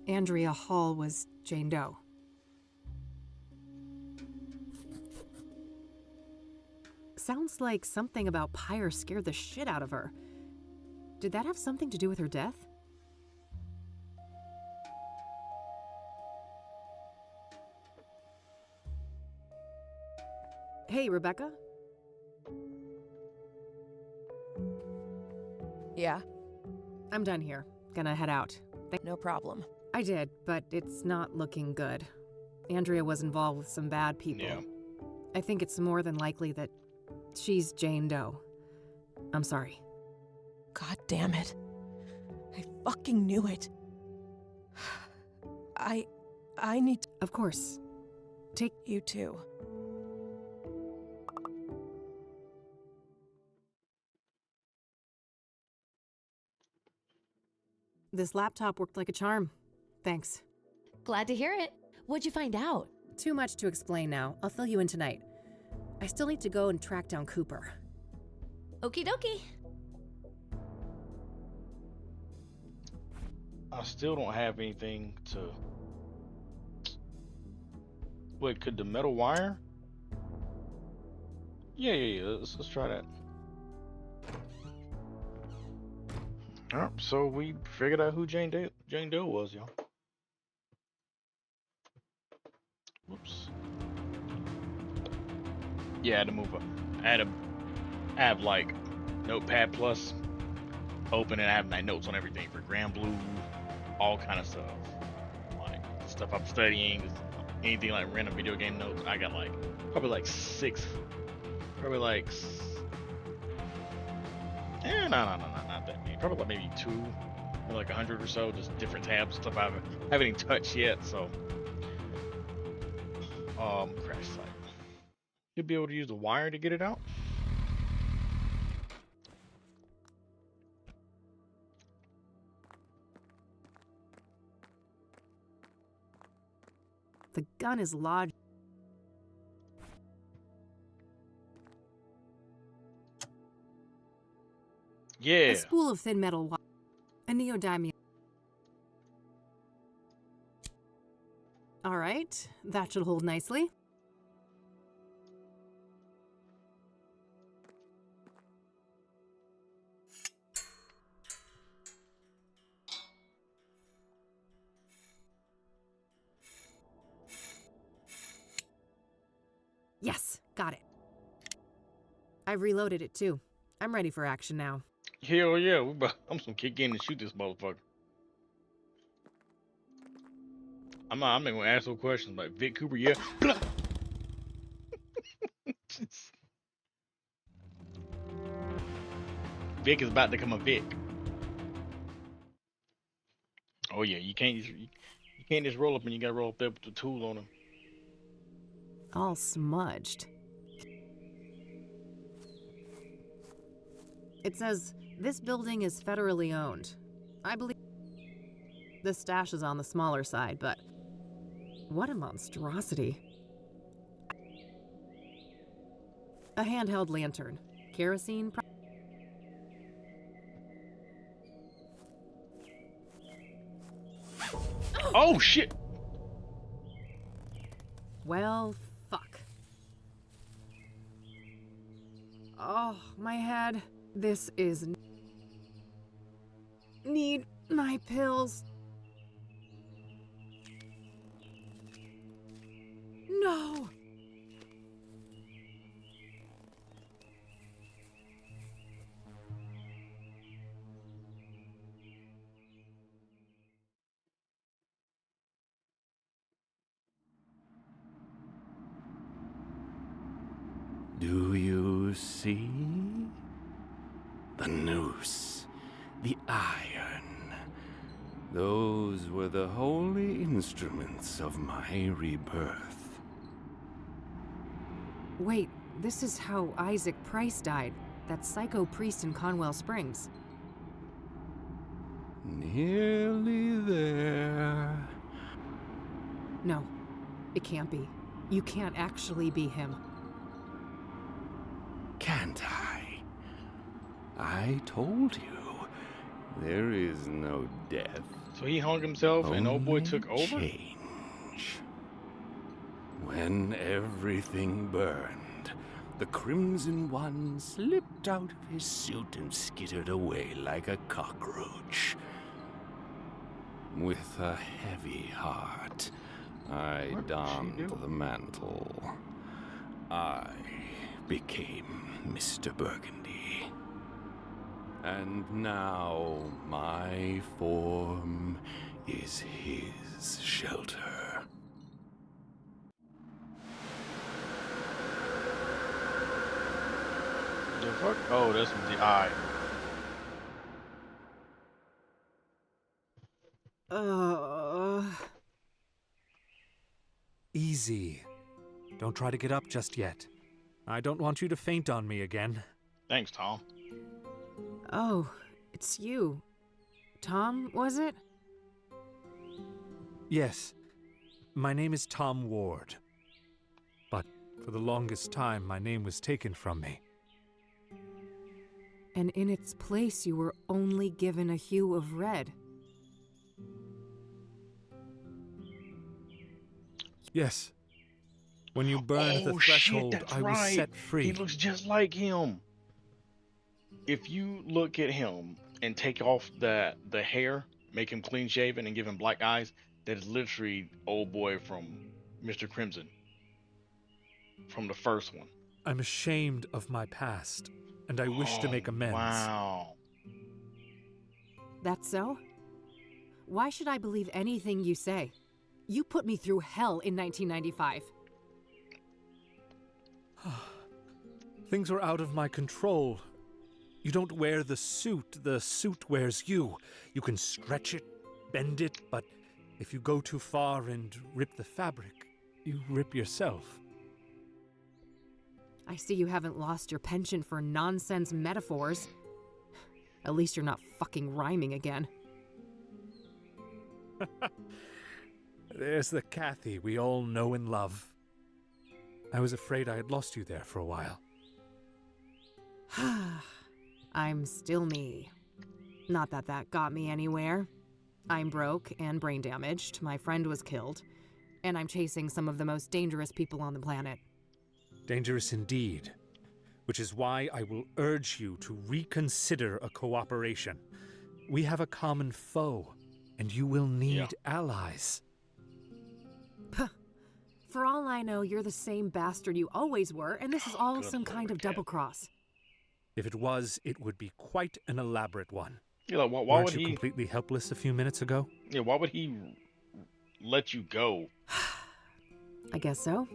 Andrea Hall was Jane Doe. Sounds like something about pyre scared the shit out of her. Did that have something to do with her death? Hey, Rebecca? Yeah, I'm done here. Gonna head out. no problem. I did, but it's not looking good. Andrea was involved with some bad people. Yeah. I think it's more than likely that she's Jane Doe. I'm sorry. God damn it. I fucking knew it. I need to... Of course. Take You too. this laptop worked like a charm. Thanks. Glad to hear it. What'd you find out? Too much to explain now. I'll fill you in tonight. I still need to go and track down Cooper. Okie dokie. I still don't have anything to. Wait, could the metal wire? Yeah. Let's try that. Alright, so we figured out who Jane Doe was, y'all. Whoops. Yeah, I had to move up. I have like Notepad Plus open, and I have my notes on everything for Grand Blue, all kind of stuff. Like stuff I'm studying, anything like random video game notes. I got like probably like six, probably like not that many. Probably like maybe two, or like 100 or so, just different tabs, stuff I haven't even touched yet. So, crash site. You'll be able to use the wire to get it out. The gun is lodged. Yeah. A spool of thin metal wire. A neodymium. All right, that should hold nicely. Got it. I've reloaded it too. I'm ready for action now. Hell yeah, I'm gonna kick in and shoot this motherfucker. I'm not gonna ask no questions like Vic Cooper, yeah. Vic is about to become a Vic. Oh yeah, you can't just roll up and you gotta roll up there with the tool on him. All smudged. It says, this building is federally owned. I believe the stash is on the smaller side, but what a monstrosity. A handheld lantern. Kerosene? Oh shit! Well, fuck. Oh, my head. This is... Need my pills. No! Do you see? The noose, the iron. Those were the holy instruments of my rebirth. Wait, this is how Isaac Price died. That psycho priest in Conwell Springs. Nearly there. No, it can't be. You can't actually be him. Can't I? I told you, there is no death. So he hung himself and old boy Only took over? change. When everything burned, the Crimson One slipped out of his suit and skittered away like a cockroach. With a heavy heart, I What did she donned do? the mantle. I became Mr. Burgundy. And now my form is his shelter. The fuck? Oh, this was the eye. Easy. Don't try to get up just yet. I don't want you to faint on me again. Thanks, Tom. Oh, it's you. Tom, was it? Yes. My name is Tom Ward. But for the longest time, my name was taken from me. And in its place, you were only given a hue of red. Yes. When you burned the Oh, threshold, shit, that's I was right. set free. He looks just like him. If you look at him and take off the hair, make him clean shaven and give him black eyes, that is literally old boy from Mr. Crimson. From the first one. I'm ashamed of my past, and I wish to make amends. Wow. That's so? Why should I believe anything you say? You put me through hell in 1995. Things were out of my control. You don't wear the suit wears you. You can stretch it, bend it, but if you go too far and rip the fabric, you rip yourself. I see you haven't lost your penchant for nonsense metaphors. At least you're not fucking rhyming again. There's the Kathy we all know and love. I was afraid I had lost you there for a while. I'm still me. Not that that got me anywhere. I'm broke and brain damaged, my friend was killed, and I'm chasing some of the most dangerous people on the planet. Dangerous indeed. Which is why I will urge you to reconsider a cooperation. We have a common foe, and you will need allies. For all I know, you're the same bastard you always were, and this is all some kind of double cross. If it was, it would be quite an elaborate one. Yeah, like, why Weren't would you he? completely helpless a few minutes ago? Yeah, why would he let you go? I guess so.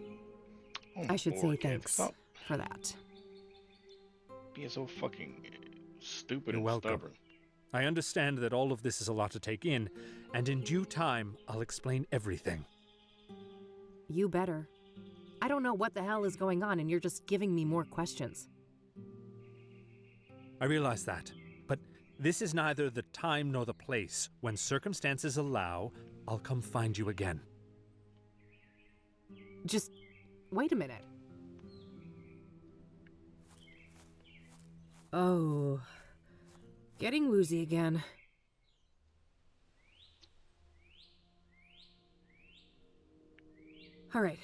Oh, I should say Lord, Gabe, thanks stop for that. being so fucking stupid You're and welcome. stubborn. I understand that all of this is a lot to take in, and in due time, I'll explain everything. You better. I don't know what the hell is going on, and you're just giving me more questions. I realize that, but this is neither the time nor the place. When circumstances allow, I'll come find you again. Just wait a minute. Oh, getting woozy again. All right,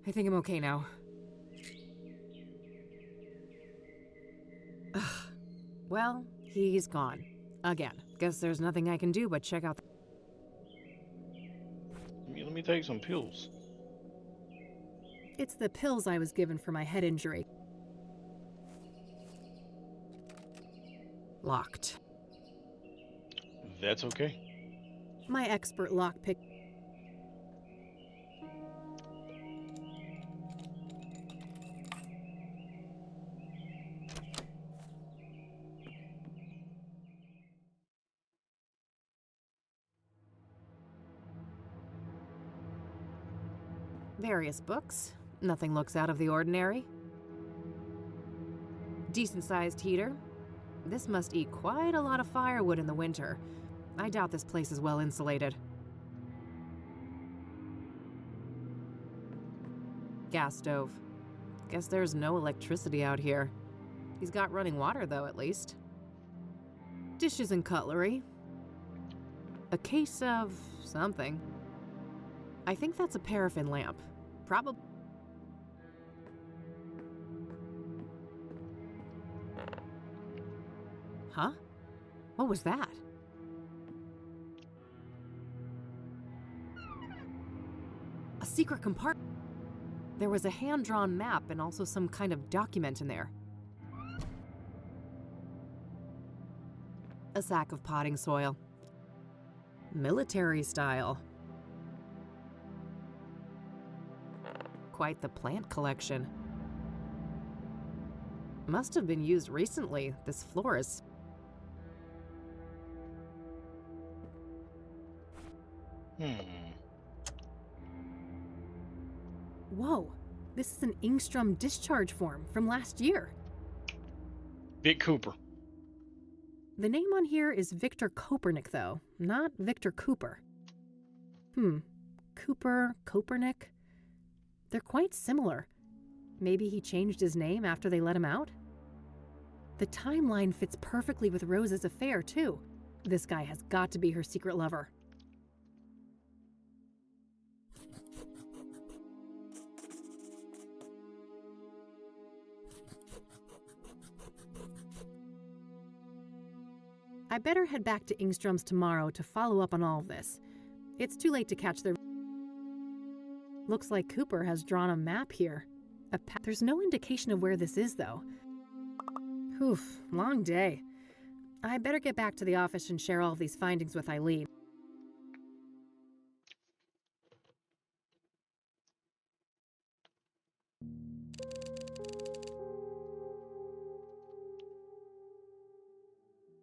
I think I'm okay now. Ugh. Well, he's gone. Again. Guess there's nothing I can do but check out. Let me take some pills. It's the pills I was given for my head injury. Locked. That's okay. My expert lockpick. Various books. Nothing looks out of the ordinary. Decent-sized heater. This must eat quite a lot of firewood in the winter. I doubt this place is well insulated. Gas stove. Guess there's no electricity out here. He's got running water, though, at least. Dishes and cutlery. A case of something. I think that's a paraffin lamp. Probably. Huh? What was that? A secret compartment. There was a hand-drawn map and also some kind of document in there. A sack of potting soil. Military style. Quite the plant collection. Must have been used recently. This floor is... Whoa, this is an Ingstrom discharge form from last year. Vic Cooper. The name on here is Victor Kopernik, though, not Victor Cooper. Cooper, Kopernik? They're quite similar. Maybe he changed his name after they let him out? The timeline fits perfectly with Rose's affair, too. This guy has got to be her secret lover. I better head back to Ingstrom's tomorrow to follow up on all of this. It's too late to catch their... Looks like Cooper has drawn a map here. There's no indication of where this is, though. Oof, long day. I better get back to the office and share all of these findings with Eileen.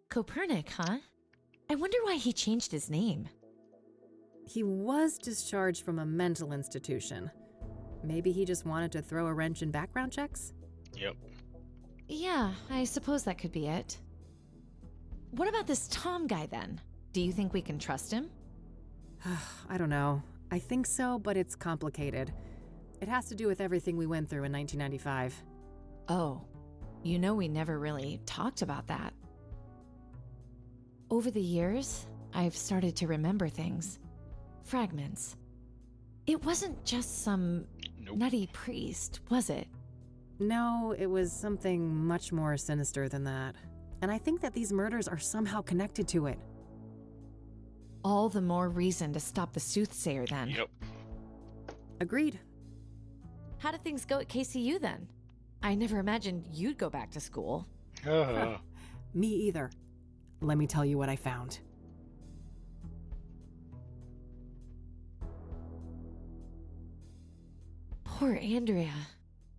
Copernic, huh? I wonder why he changed his name. He was discharged from a mental institution. Maybe he just wanted to throw a wrench in background checks? Yep. Yeah, I suppose that could be it. What about this Tom guy, then? Do you think we can trust him? I don't know. I think so, but it's complicated. It has to do with everything we went through in 1995. Oh, you know we never really talked about that. Over the years, I've started to remember things. Fragments. It wasn't just some nutty priest, was it? No, it was something much more sinister than that. And I think that these murders are somehow connected to it. All the more reason to stop the Soothsayer, then. Yep. Agreed. How did things go at KCU then? I never imagined you'd go back to school. Me either. Let me tell you what I found. Poor Andrea.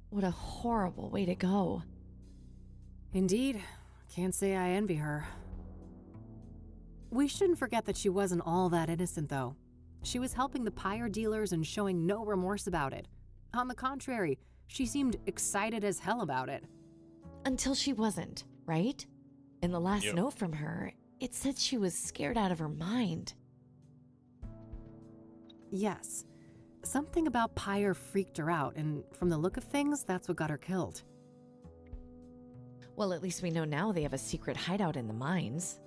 What a horrible way to go. Indeed. Can't say I envy her. We shouldn't forget that she wasn't all that innocent, though. She was helping the pyre dealers and showing no remorse about it. On the contrary, she seemed excited as hell about it. Until she wasn't, right? In the last note from her, it said she was scared out of her mind. Yes. Something about pyre freaked her out, and from the look of things, that's what got her killed. Well, at least we know now they have a secret hideout in the mines.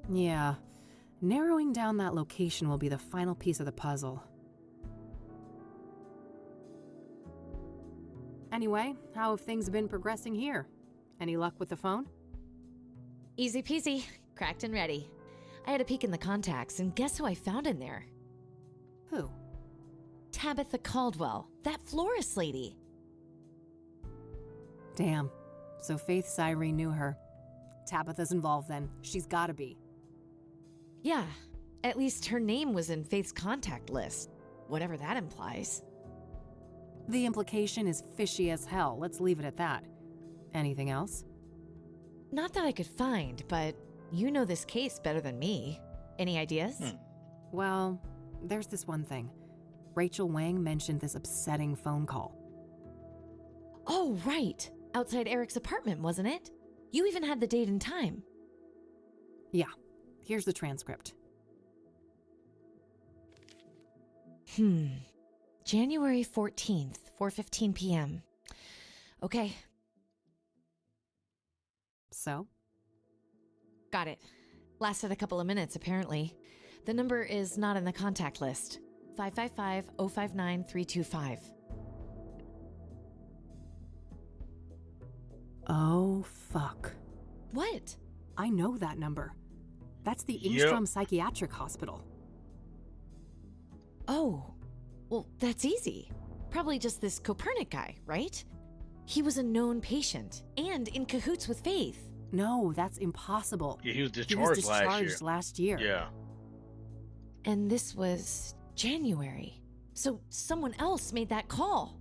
Yeah. Narrowing down that location will be the final piece of the puzzle. Anyway, how have things been progressing here? Any luck with the phone? Easy peasy. Cracked and ready. I had a peek in the contacts, and guess who I found in there? Who? Tabitha Caldwell, that florist lady. Damn. So Faith Cyrene knew her. Tabitha's involved then. She's gotta be. Yeah, at least her name was in Faith's contact list, whatever that implies. The implication is fishy as hell. Let's leave it at that. Anything else? Not that I could find, but you know this case better than me. Any ideas? Well, there's this one thing. Rachel Wang mentioned this upsetting phone call. Oh, right. Outside Eric's apartment, wasn't it? You even had the date and time. Yeah. Here's the transcript. January 14th, 4:15 p.m. Okay. So? Got it. Lasted a couple of minutes, apparently. The number is not in the contact list. 555-059-325. Oh, fuck. What? I know that number. That's the Ingstrom Psychiatric Hospital. Oh. Well, that's easy. Probably just this Copernic guy, right? He was a known patient and in cahoots with Faith. No, that's impossible. Yeah, he was discharged, last year. Yeah. And this was January. So someone else made that call.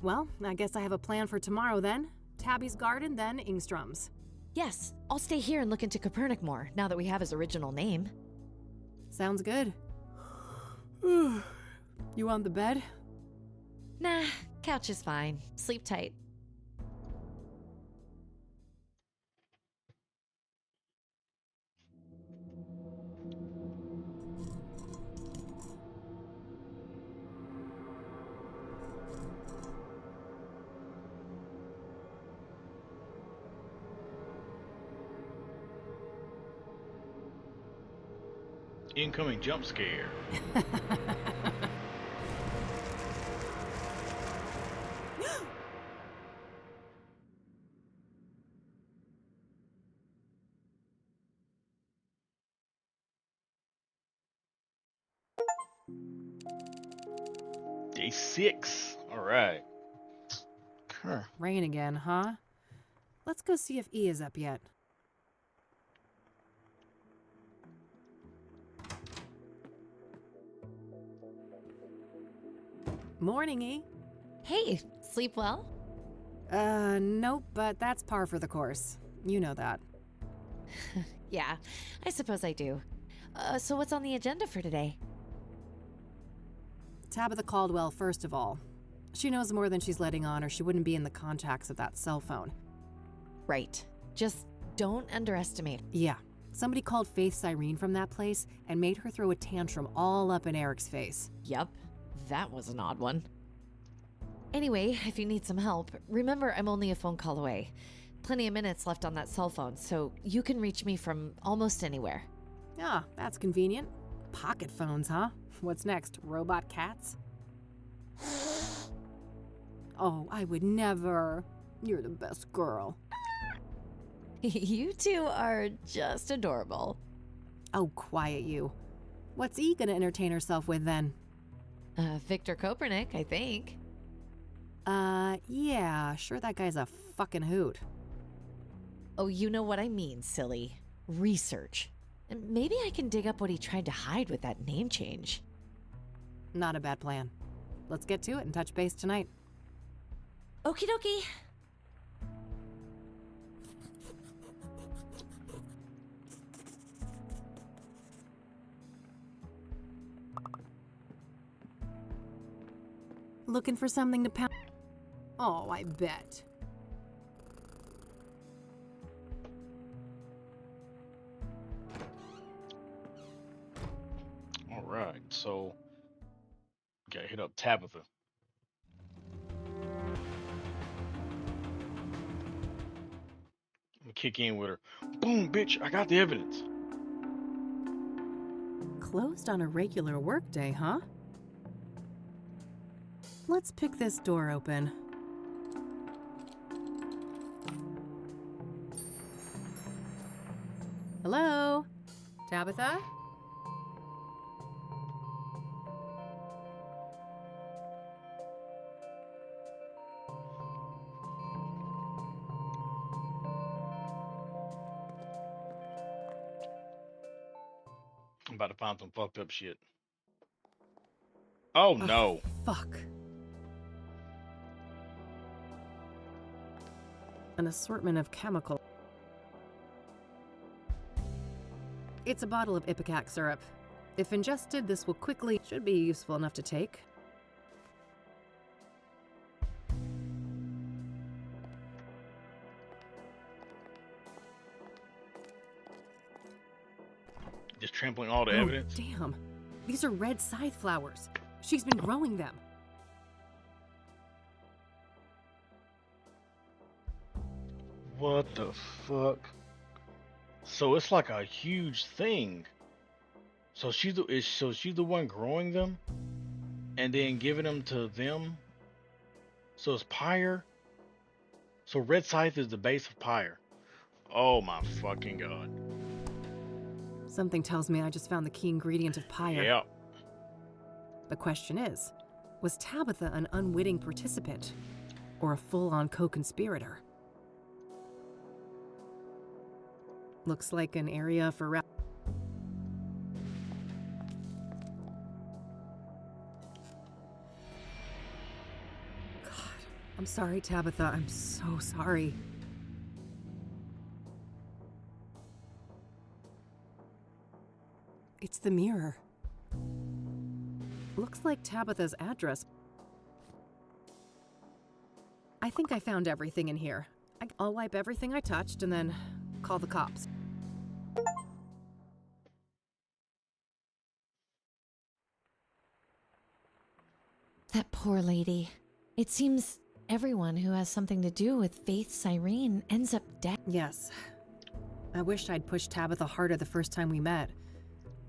Well, I guess I have a plan for tomorrow then. Tabby's garden, then Ingstrom's. Yes, I'll stay here and look into Copernic more, now that we have his original name. Sounds good. You on the bed? Nah, couch is fine. Sleep tight. Incoming jump scare. Day 6. All right. Rain again, huh? Let's go see if E is up yet. Morning, E. Hey, sleep well? Nope, but that's par for the course. You know that. Yeah, I suppose I do. So what's on the agenda for today? Tabitha Caldwell, first of all. She knows more than she's letting on, or she wouldn't be in the contacts of that cell phone. Right. Just don't underestimate her. Yeah. Somebody called Faith Cyrene from that place and made her throw a tantrum all up in Eric's face. Yup. That was an odd one. Anyway, if you need some help, remember I'm only a phone call away. Plenty of minutes left on that cell phone, so you can reach me from almost anywhere. Ah, that's convenient. Pocket phones, huh? What's next, robot cats? Oh, I would never. You're the best girl. You two are just adorable. Oh, quiet you. What's E gonna entertain herself with then? Victor Kopernik, I think. Yeah, sure that guy's a fucking hoot. Oh, you know what I mean, silly. Research. And maybe I can dig up what he tried to hide with that name change. Not a bad plan. Let's get to it and touch base tonight. Okie dokie. Looking for something to pound? Oh, I bet. All right, so gotta hit up Tabitha. I'm gonna kick in with her. Boom, bitch! I got the evidence. Closed on a regular workday, huh? Let's pick this door open. Hello? Tabitha? I'm about to find some fucked up shit. Oh no. Fuck. An assortment of chemicals. It's a bottle of ipecac syrup. If ingested, this will quickly should be useful enough to take. Just trampling all the Oh, evidence. damn. These are red scythe flowers. She's been growing them. What the fuck? So it's like a huge thing. So she's the one growing them, and then giving them to them. So it's pyre. So red scythe is the base of pyre. Oh my fucking god. Something tells me I just found the key ingredient of pyre. Yep. The question is, was Tabitha an unwitting participant or a full-on co-conspirator? Looks like an area for God, I'm sorry, Tabitha. I'm so sorry. It's the mirror. Looks like Tabitha's address. I think I found everything in here. I'll wipe everything I touched and then call the cops. That poor lady. It seems everyone who has something to do with Faith's Irene ends up dead. Yes. I wish I'd pushed Tabitha harder the first time we met.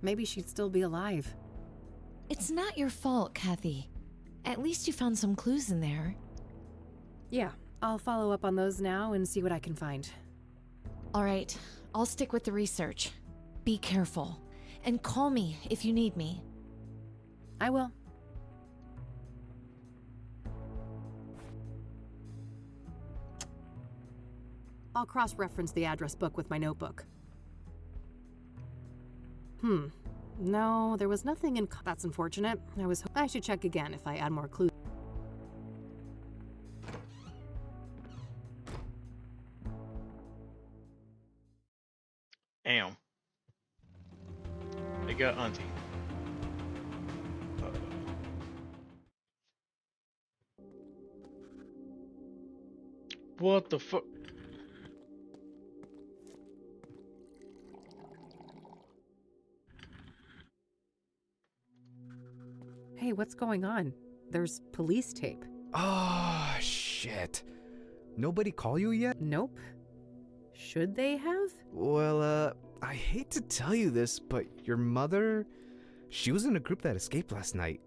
Maybe she'd still be alive. It's not your fault, Kathy. At least you found some clues in there. Yeah, I'll follow up on those now and see what I can find. All right, I'll stick with the research. Be careful. And call me if you need me. I will. I'll cross-reference the address book with my notebook. No, there was nothing in... That's unfortunate. I should check again if I add more clues. Damn. They got auntie. What the fuck? Hey, what's going on? There's police tape. Oh, shit. Nobody call you yet? Nope. Should they have? Well, I hate to tell you this, but your mother, she was in a group that escaped last night.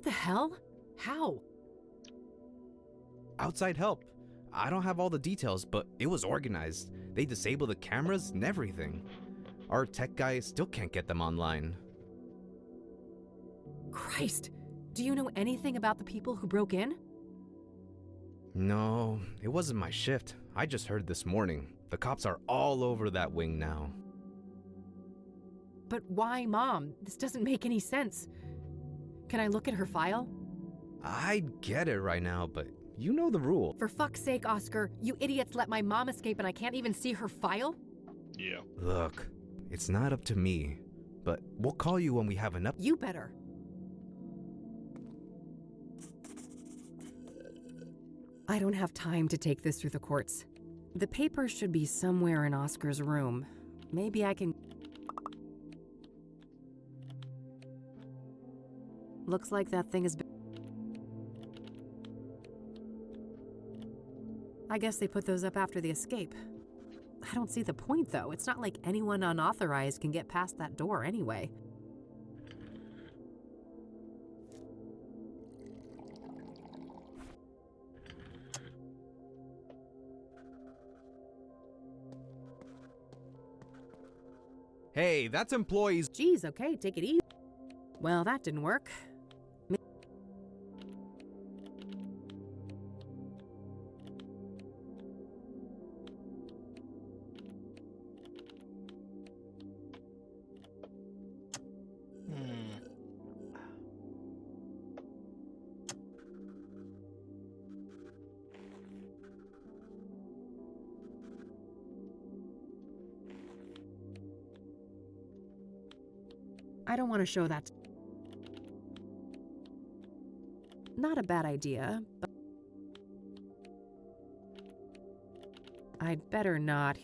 What the hell? How? Outside help. I don't have all the details, but it was organized. They disabled the cameras and everything. Our tech guy still can't get them online. Christ! Do you know anything about the people who broke in? No, it wasn't my shift. I just heard this morning. The cops are all over that wing now. But why, Mom? This doesn't make any sense. Can I look at her file? I'd get it right now, but you know the rule. For fuck's sake, Oscar, you idiots let my mom escape and I can't even see her file? Yeah. Look, it's not up to me, but we'll call you when we have enough. You better. I don't have time to take this through the courts. The papers should be somewhere in Oscar's room. Maybe I can... Looks like that thing has been... I guess they put those up after the escape. I don't see the point, though. It's not like anyone unauthorized can get past that door anyway. Hey, that's employees. Geez, okay, take it easy. Well, that didn't work. I don't want to show that. Not a bad idea, but I'd better not.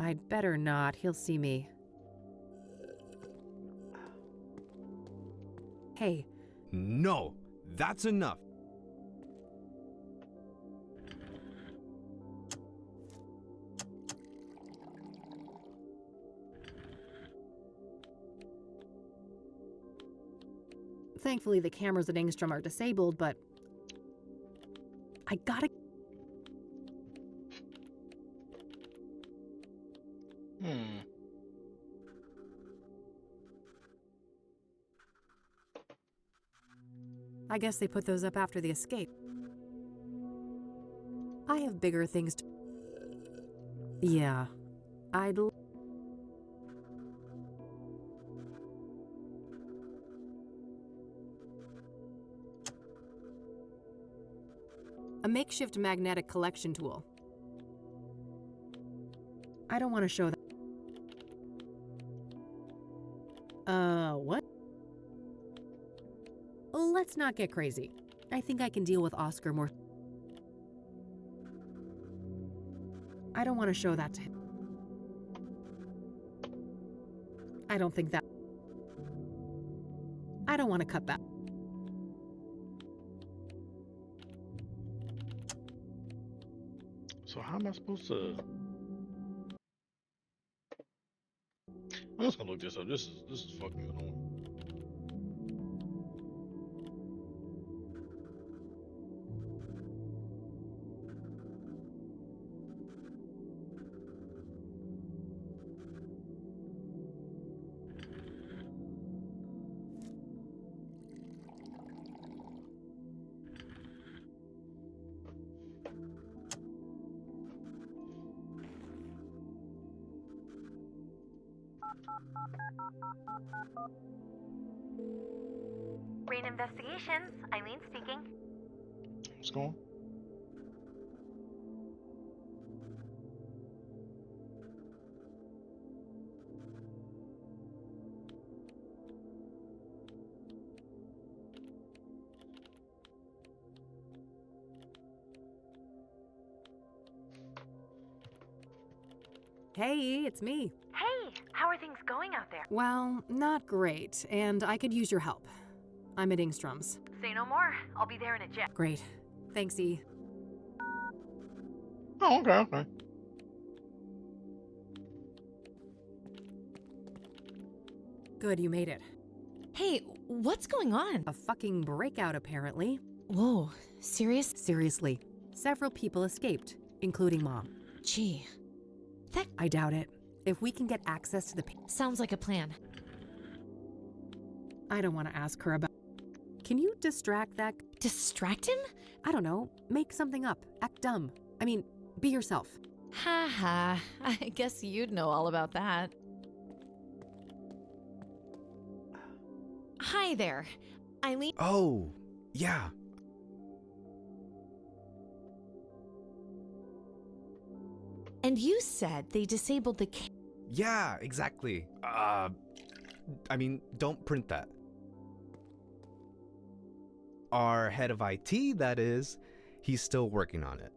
I'd better not. He'll see me. Hey. No, that's enough. Thankfully, the cameras at Engstrom are disabled, but I gotta... I guess they put those up after the escape. I have bigger things to... Yeah, I'd... A makeshift magnetic collection tool. I don't want to show that. What? Let's not get crazy. I think I can deal with Oscar more. I don't want to show that to him. I don't think that... I don't want to cut that. So how am I supposed to... I'm just gonna look this up. This is fucking annoying. Rain Investigations, Eileen speaking. What's going on? Hey, it's me. Hey, how are things going out there? Well, not great, and I could use your help. I'm at Engstrom's. Say no more. I'll be there in a jiff. Great. Thanks, E. Oh, Oh, okay, okay. Good, you made it. Hey, what's going on? A fucking breakout, apparently. Whoa, serious? Seriously. Several people escaped, including Mom. Gee, I doubt it. If we can get access to the... sounds like a plan. I don't want to ask her about... Can you distract that... Distract him? I don't know. Make something up. Act dumb. I mean, be yourself. Ha ha. I guess you'd know all about that. Hi there. Eileen. Oh, yeah. And you said they disabled the Yeah, exactly. I mean, don't print that. Our head of IT, that is, he's still working on it.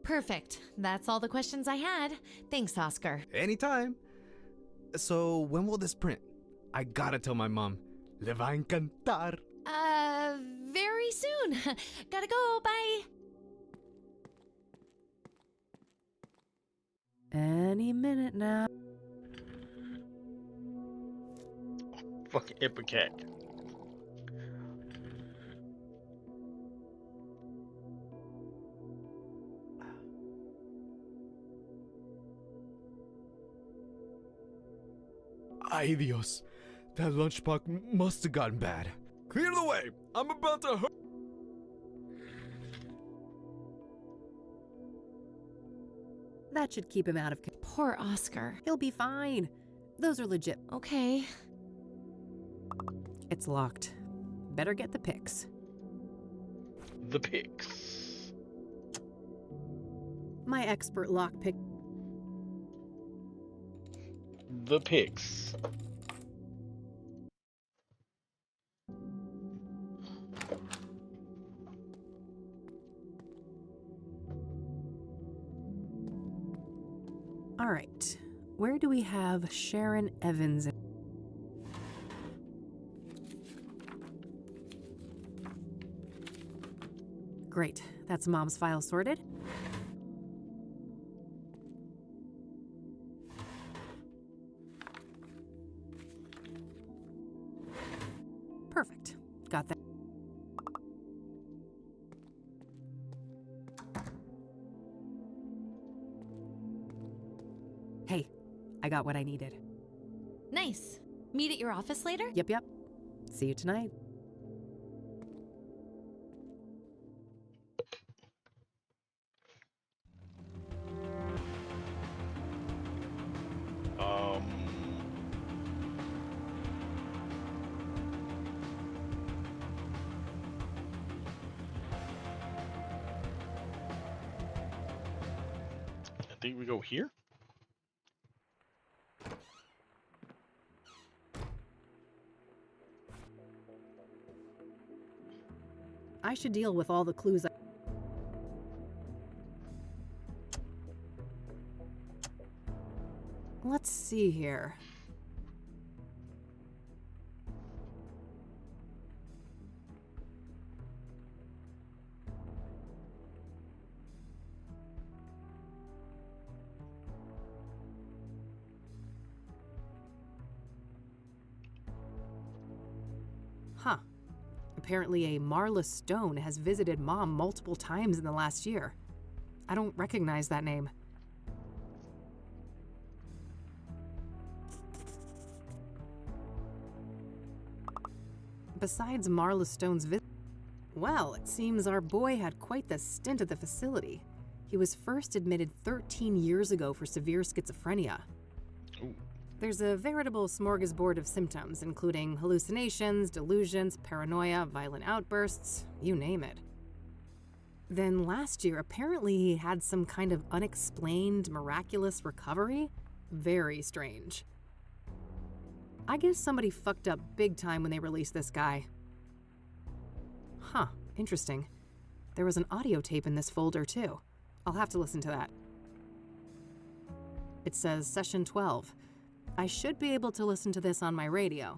Perfect. That's all the questions I had. Thanks, Oscar. Anytime. So, when will this print? I gotta tell my mom. Le va a encantar. Very soon. Gotta go. Bye. Any minute now. Fucking Ipecac. Ay Dios. That lunchbox must have gotten bad. Clear the way. I'm about to hurt. That should keep him out of... Poor Oscar. He'll be fine. Those are legit. Okay. It's locked. Better get the pics. The pics. My expert lockpick. The pics. All right. Where do we have Sharon Evans? Great. That's Mom's file sorted. Perfect. Got that. Hey, I got what I needed. Nice. Meet at your office later? Yep. See you tonight. I think we go here. I should deal with all the clues. Let's see here. Huh. Apparently a Marla Stone has visited Mom multiple times in the last year. I don't recognize that name. Besides Marla Stone's visit, well, it seems our boy had quite the stint at the facility. He was first admitted 13 years ago for severe schizophrenia. Ooh. There's a veritable smorgasbord of symptoms, including hallucinations, delusions, paranoia, violent outbursts, you name it. Then last year, apparently he had some kind of unexplained, miraculous recovery. Very strange. I guess somebody fucked up big time when they released this guy. Huh, interesting. There was an audio tape in this folder too. I'll have to listen to that. It says Session 12. I should be able to listen to this on my radio.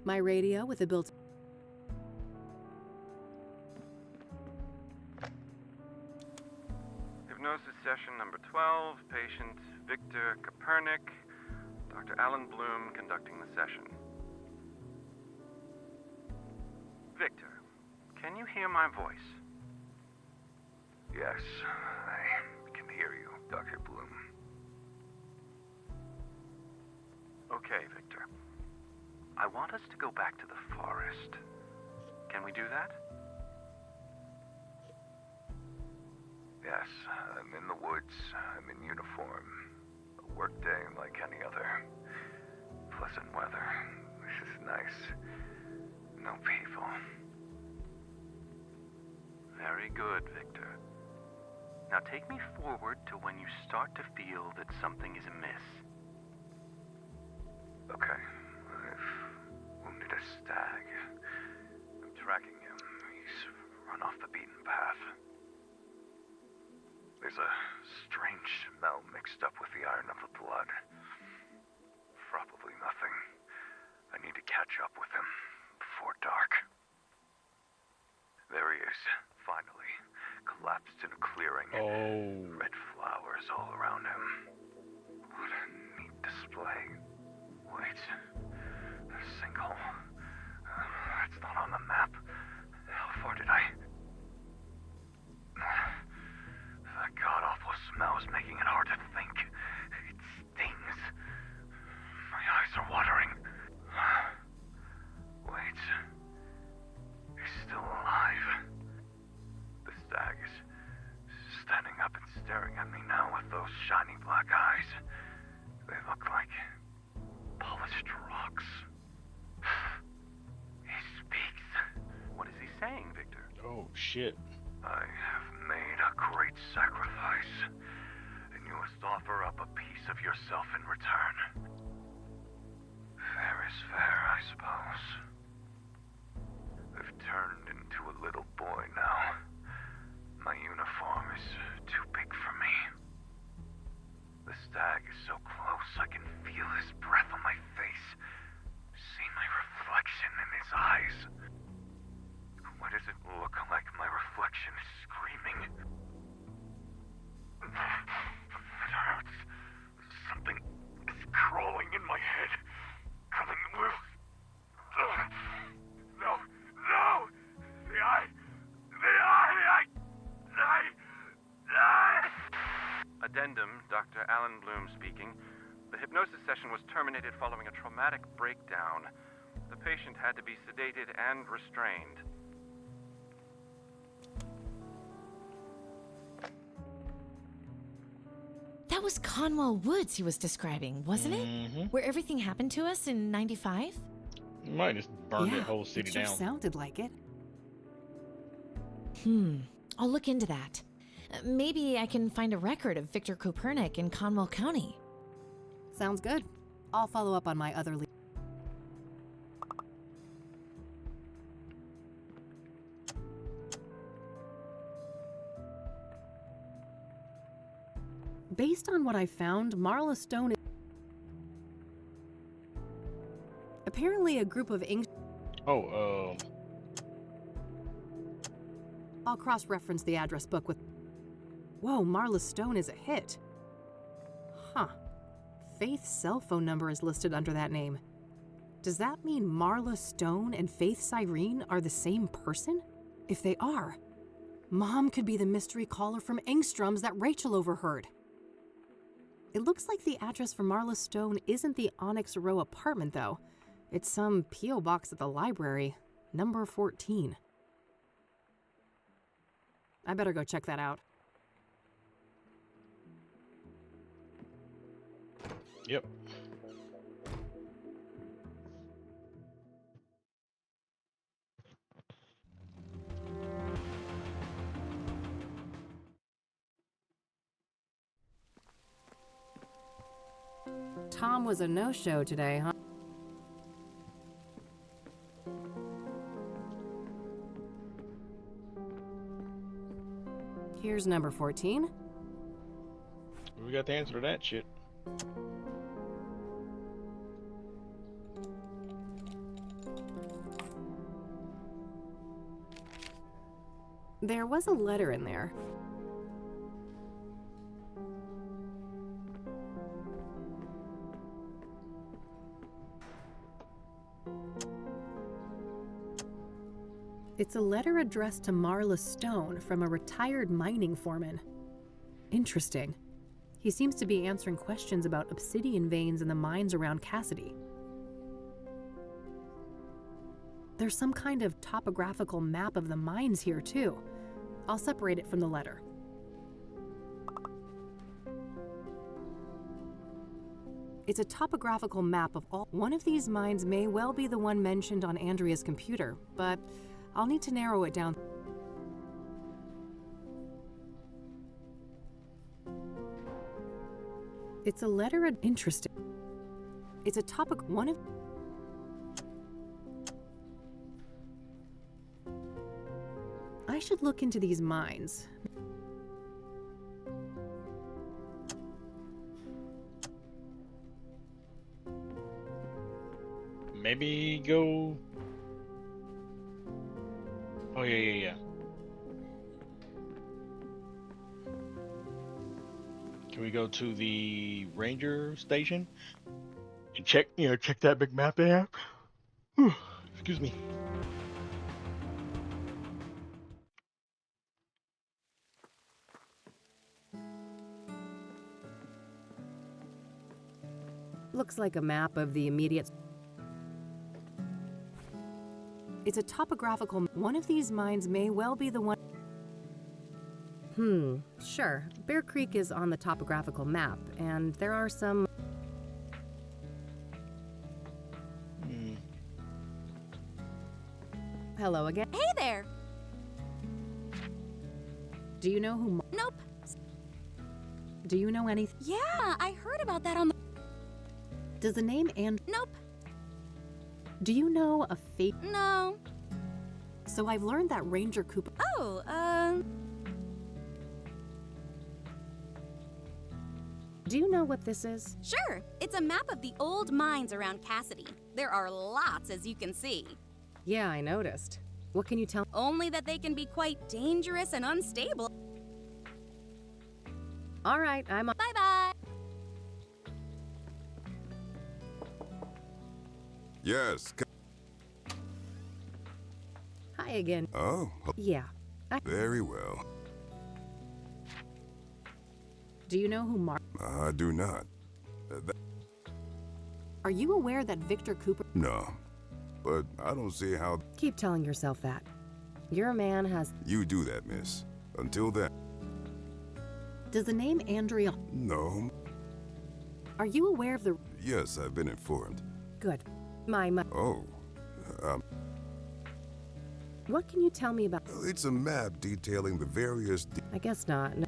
My radio with a built. Hypnosis session number 12, patient Victor Kopernik, Dr. Alan Bloom conducting the session. Victor, can you hear my voice? Yes, I can hear you, Dr. Bloom. Okay, Victor. I want us to go back to the forest. Can we do that? Yes, I'm in the woods. I'm in uniform. A workday like any other. Pleasant weather. This is nice. No people. Very good, Victor. Now take me forward to when you start to feel that something is amiss. Okay. I've wounded a stag. I'm tracking him. He's run off the beaten path. There's a strange smell mixed up with the iron of the blood. Probably nothing. I need to catch up with him before dark. There he is, finally. Collapsed in a clearing. Oh. Red flowers all around him. What a neat display. Wait. A sinkhole. It's not on the map. How far did I... That god-awful smell is making it hard to think. It stings. My eyes are watering. Wait. He's still alive. The stag is standing up and staring at me now with those shiny black eyes. They look like polished rocks. He speaks. What is he saying, Victor? Oh, shit. I have made a great sacrifice, and you must offer up a piece of yourself in return. Fair is fair, I suppose. I've turned into a little boy now. My uniform is too big for me. The stag is so close I can feel his breath on my face. See my reflection in his eyes. Why does it look like my reflection is screaming? It hurts. Something is crawling in my head. Coming loose. No! No! The eye! The eye! Addendum, Dr. Alan Bloom speaking. The hypnosis session was terminated following a traumatic breakdown. The patient had to be sedated and restrained. That was Conwell Woods he was describing, wasn't it? Where everything happened to us in 95? You might just burn that whole city it sure down. Sounded like it. I'll look into that. Maybe I can find a record of Victor Kopernik in Conwell County. Sounds good. I'll follow up on my other lead. Based on what I found, Marla Stone is apparently a group of I'll cross-reference the address book with... Whoa, Marla Stone is a hit. Huh. Faith's cell phone number is listed under that name. Does that mean Marla Stone and Faith Cyrene are the same person? If they are, Mom could be the mystery caller from Engstrom's that Rachel overheard. It looks like the address for Marla Stone isn't the Onyx Row apartment, though. It's some P.O. box at the library, number 14. I better go check that out. Yep. Tom was a no-show today, huh? Here's number 14. We got the answer to that shit. There was a letter in there. It's a letter addressed to Marla Stone from a retired mining foreman. Interesting. He seems to be answering questions about obsidian veins in the mines around Cassidy. There's some kind of topographical map of the mines here, too. I'll separate it from the letter. It's a topographical map of all. One of these mines may well be the one mentioned on Andrea's computer, but I'll need to narrow it down. It's a letter interesting. It's a topic one of. I should look into these mines. Maybe go. Oh yeah. Can we go to the ranger station and check that big map they have? Whew, excuse me. Looks like a map of the immediate. It's a topographical. One of these mines may well be the one. Sure. Bear Creek is on the topographical map, and there are some. Hello again. Hey there! Do you know who? Nope. Do you know anything? Yeah, I heard about that on the. Does the name and. Nope. Do you know a fake? No. So I've learned that Ranger Cooper. Oh, Do you know what this is? Sure. It's a map of the old mines around Cassidy. There are lots, as you can see. Yeah, I noticed. What can you tell? Only that they can be quite dangerous and unstable. All right, I'm on. Bye-bye. Yes. Hi again. Oh. Yeah. Very well. Do you know who Mark? I do not. Are you aware that Victor Cooper? No. But I don't see how. Keep telling yourself that. Your man has. You do that, miss. Until then. Does the name Andrea? No. Are you aware of the? Yes, I've been informed. Good. Oh. What can you tell me about? It's a map detailing the various. I guess not. No.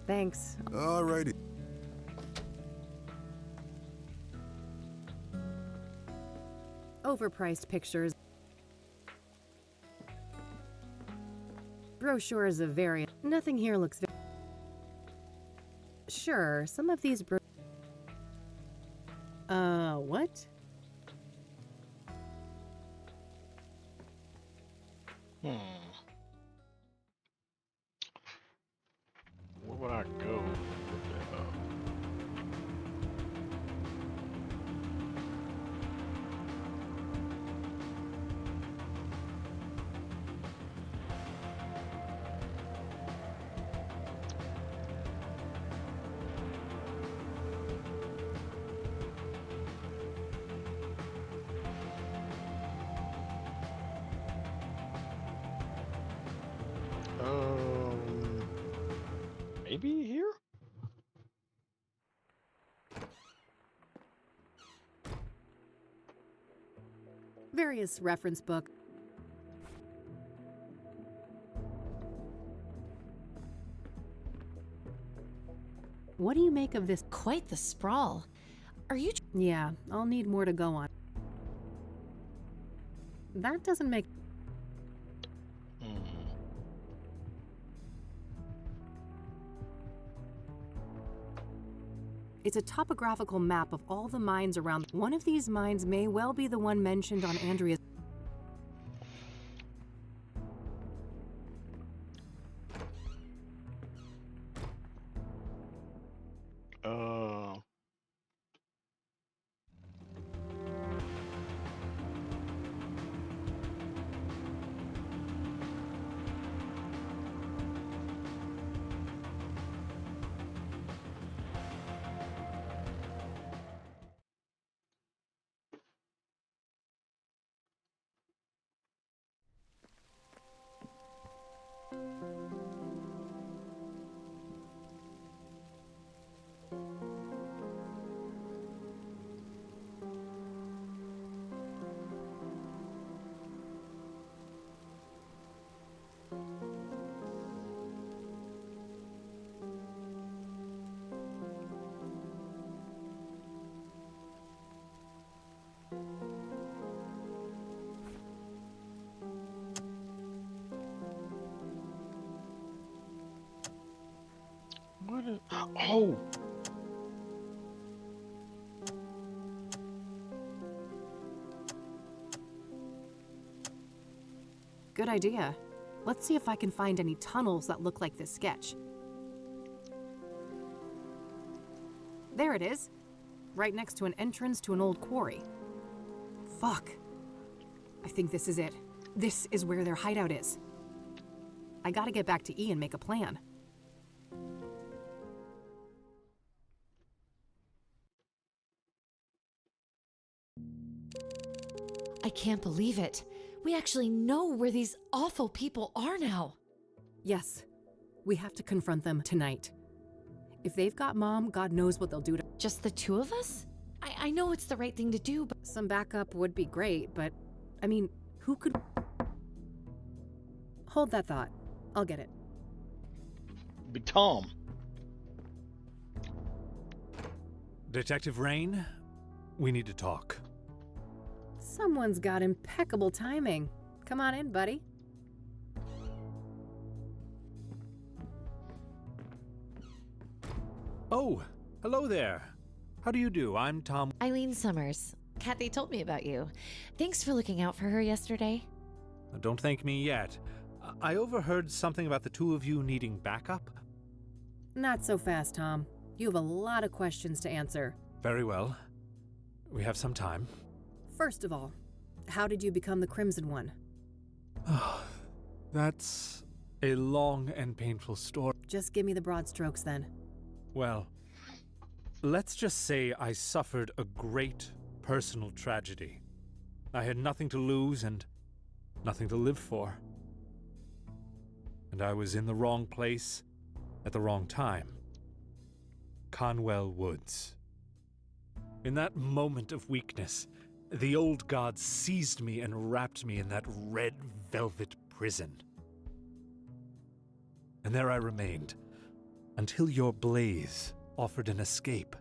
Thanks. Alrighty. Overpriced pictures. Brochures of various. Nothing here looks. Sure, some of these. What? Where would I go? Look that up. Maybe here? Various reference book. What do you make of this? Quite the sprawl. Are you? Yeah, I'll need more to go on. That doesn't make. It's a topographical map of all the mines around. One of these mines may well be the one mentioned on Andrea's. What? Oh. Good idea. Let's see if I can find any tunnels that look like this sketch. There it is. Right next to an entrance to an old quarry. Fuck. I think this is it. This is where their hideout is. I gotta get back to E and make a plan. I can't believe it. We actually know where these awful people are now. Yes, we have to confront them tonight. If they've got Mom, God knows what they'll do to... Just the two of us? I know it's the right thing to do, but... Some backup would be great, but... I mean, who could... Hold that thought. I'll get it. Be Tom. Detective Rain, we need to talk. Someone's got impeccable timing. Come on in, buddy. Oh, hello there. How do you do? I'm Tom. Eileen Summers. Kathy told me about you. Thanks for looking out for her yesterday. Don't thank me yet. I overheard something about the two of you needing backup. Not so fast, Tom. You have a lot of questions to answer. Very well. We have some time. First of all, how did you become the Crimson One? That's a long and painful story. Just give me the broad strokes then. Well, let's just say I suffered a great personal tragedy. I had nothing to lose and nothing to live for. And I was in the wrong place at the wrong time. Conwell Woods. In that moment of weakness, the old god seized me and wrapped me in that red velvet prison. And there I remained, until your blaze offered an escape.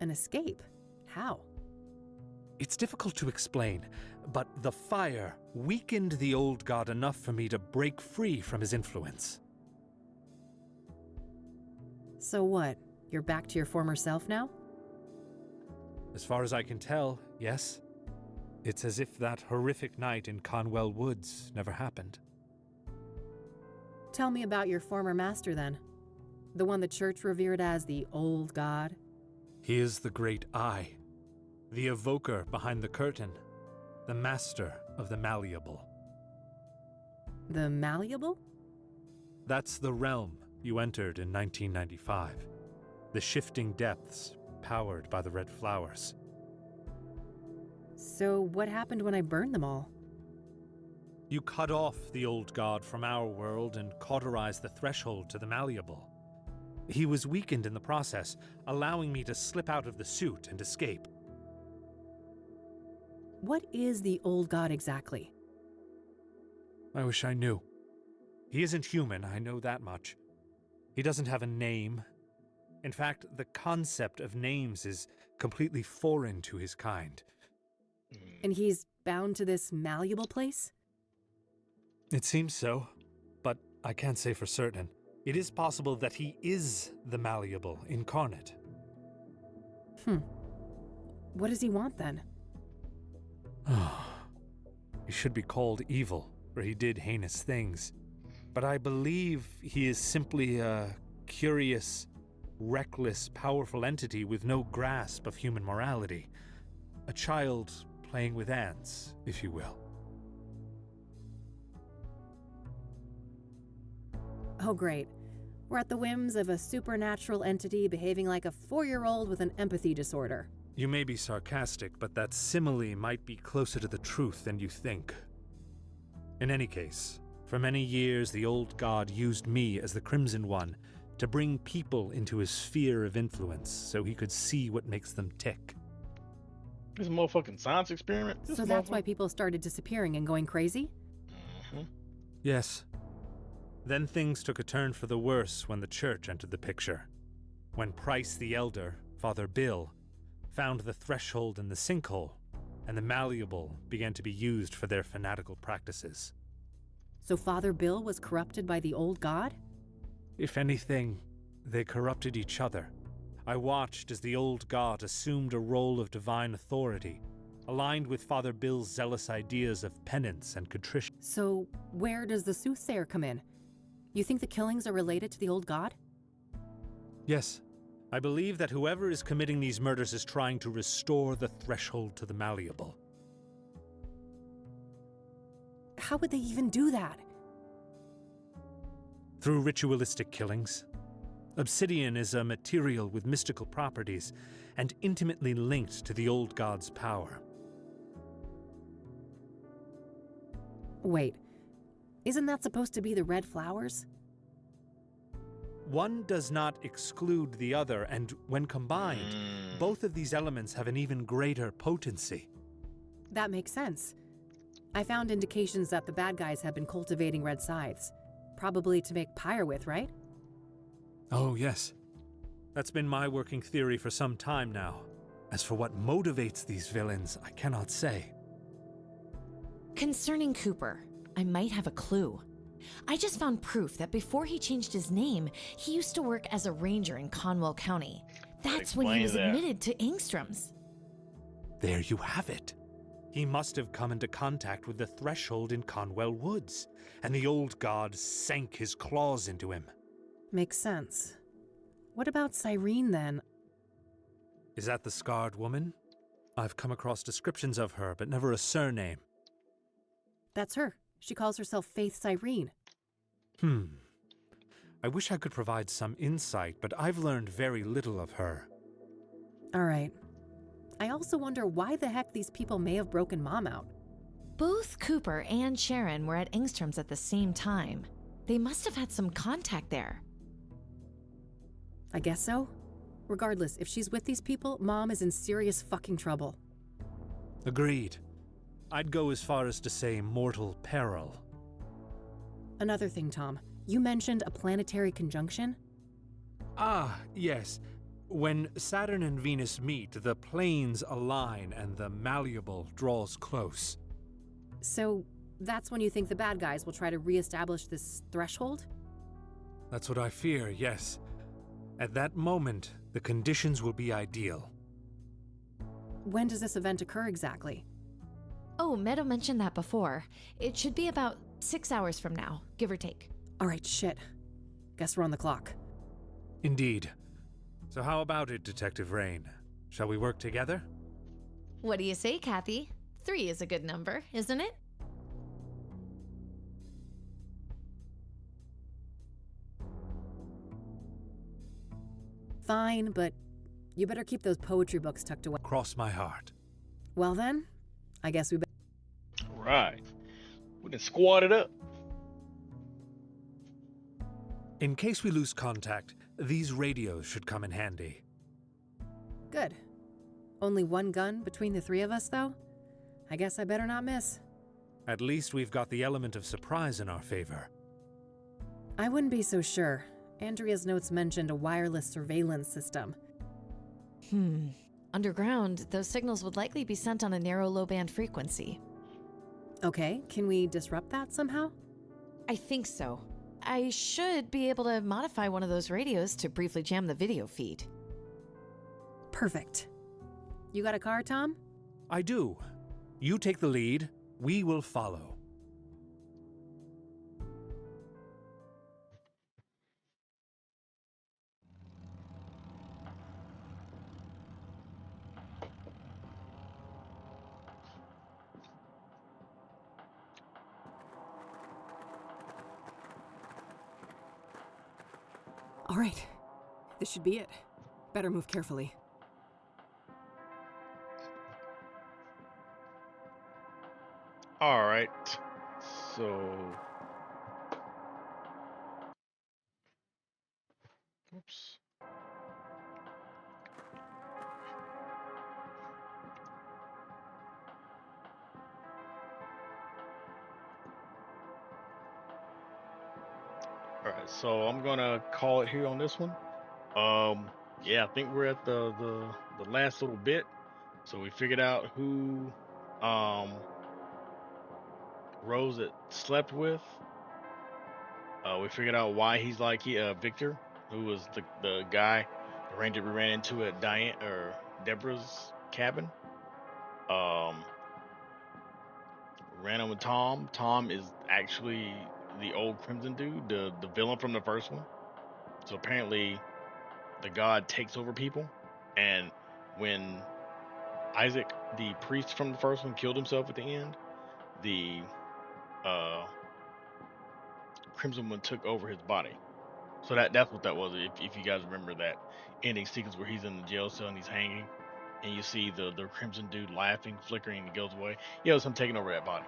An escape? How? It's difficult to explain, but the fire weakened the old god enough for me to break free from his influence. So what? You're back to your former self now? As far as I can tell, yes. It's as if that horrific night in Conwell Woods never happened. Tell me about your former master then. The one the church revered as the old god. He is the great I, the evoker behind the curtain, the master of the malleable. The malleable? That's the realm you entered in 1995. The shifting depths powered by the red flowers. So what happened when I burned them all? You cut off the old god from our world and cauterized the threshold to the malleable. He was weakened in the process, allowing me to slip out of the suit and escape. What is the old god exactly? I wish I knew. He isn't human, I know that much. He doesn't have a name. In fact, the concept of names is completely foreign to his kind. And he's bound to this malleable place? It seems so, but I can't say for certain. It is possible that he is the malleable incarnate. What does he want then? He should be called evil, for he did heinous things. But I believe he is simply a curious, reckless, powerful entity with no grasp of human morality. A child playing with ants, if you will. Oh great. We're at the whims of a supernatural entity behaving like a 4-year-old with an empathy disorder. You may be sarcastic, but that simile might be closer to the truth than you think. In any case, for many years the old god used me as the Crimson One to bring people into his sphere of influence so he could see what makes them tick. This is a motherfucking science experiment. So that's why people started disappearing and going crazy? Yes. Then things took a turn for the worse when the church entered the picture. When Price the Elder, Father Bill, found the threshold in the sinkhole, and the malleable began to be used for their fanatical practices. So Father Bill was corrupted by the old god? If anything, they corrupted each other. I watched as the old god assumed a role of divine authority, aligned with Father Bill's zealous ideas of penance and contrition. So, where does the Soothsayer come in? You think the killings are related to the old god? Yes, I believe that whoever is committing these murders is trying to restore the threshold to the malleable. How would they even do that? Through ritualistic killings. Obsidian is a material with mystical properties and intimately linked to the old god's power. Wait, isn't that supposed to be the red flowers? One does not exclude the other, and when combined, both of these elements have an even greater potency. That makes sense. I found indications that the bad guys have been cultivating red scythes. Probably to make pyre with, right? Oh, yes. That's been my working theory for some time now. As for what motivates these villains, I cannot say. Concerning Cooper, I might have a clue. I just found proof that before he changed his name, he used to work as a ranger in Conwell County. That's when he was admitted to Engstrom's. There you have it. He must have come into contact with the threshold in Conwell Woods, and the old god sank his claws into him. Makes sense. What about Cyrene, then? Is that the scarred woman? I've come across descriptions of her, but never a surname. That's her. She calls herself Faith Cyrene. I wish I could provide some insight, but I've learned very little of her. All right. I also wonder why the heck these people may have broken Mom out. Both Cooper and Sharon were at Engstrom's at the same time. They must have had some contact there. I guess so. Regardless, if she's with these people, Mom is in serious fucking trouble. Agreed. I'd go as far as to say mortal peril. Another thing, Tom. You mentioned a planetary conjunction? Ah, yes. When Saturn and Venus meet, the planes align and the malleable draws close. So, that's when you think the bad guys will try to re-establish this threshold? That's what I fear, yes. At that moment, the conditions will be ideal. When does this event occur exactly? Oh, Meadow mentioned that before. It should be about 6 hours from now, give or take. All right, shit. Guess we're on the clock. Indeed. So how about it, Detective Rain? Shall we work together? What do you say, Kathy? 3 is a good number, isn't it? Fine, but you better keep those poetry books tucked away. Cross my heart. Well then, I guess we better. Right. We done squatted up. In case we lose contact, these radios should come in handy. Good. Only one gun between the 3 of us, though? I guess I better not miss. At least we've got the element of surprise in our favor. I wouldn't be so sure. Andrea's notes mentioned a wireless surveillance system. Underground, those signals would likely be sent on a narrow low-band frequency. Okay, can we disrupt that somehow? I think so. I should be able to modify one of those radios to briefly jam the video feed. Perfect. You got a car, Tom? I do. You take the lead, we will follow. All right. This should be it. Better move carefully. All right. So. Oops. All right, so I'm gonna call it here on this one. Yeah, I think we're at the last little bit. So we figured out who Rose had slept with. We figured out why he's like Victor, who was the guy, the ranger we ran into at Diane or Deborah's cabin. Um, ran on with Tom. Tom is actually the old Crimson dude, the villain from the first one. So apparently, the god takes over people, and when Isaac, the priest from the first one, killed himself at the end, the uh, Crimson one took over his body. So that's what that was. If you guys remember that ending sequence where he's in the jail cell and he's hanging, and you see the Crimson dude laughing, flickering, and he goes away. Yeah, it was him taking over that body.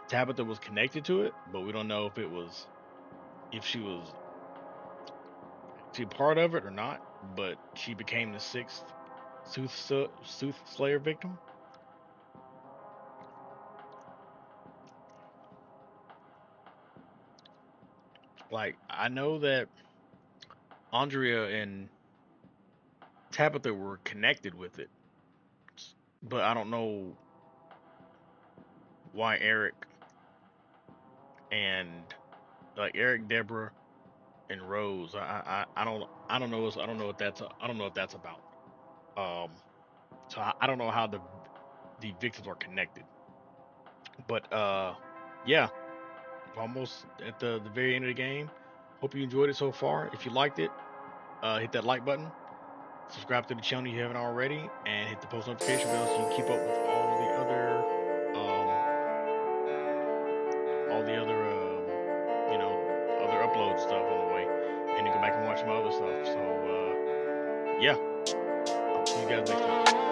Tabitha was connected to it, but we don't know if she was actually part of it or not. But she became the sixth Soothsayer victim. Like, I know that Andrea and Tabitha were connected with it, but I don't know why Eric and like Eric, Deborah, and Rose. I don't know what that's about. Um, so I don't know how the victims are connected. But yeah, almost at the very end of the game. Hope you enjoyed it so far. If you liked it, hit that like button. Subscribe to the channel if you haven't already, and hit the post notification bell so you can keep up with all the other you know other upload stuff on the way, and then go back and watch my other stuff. So yeah, I'll see you guys next time.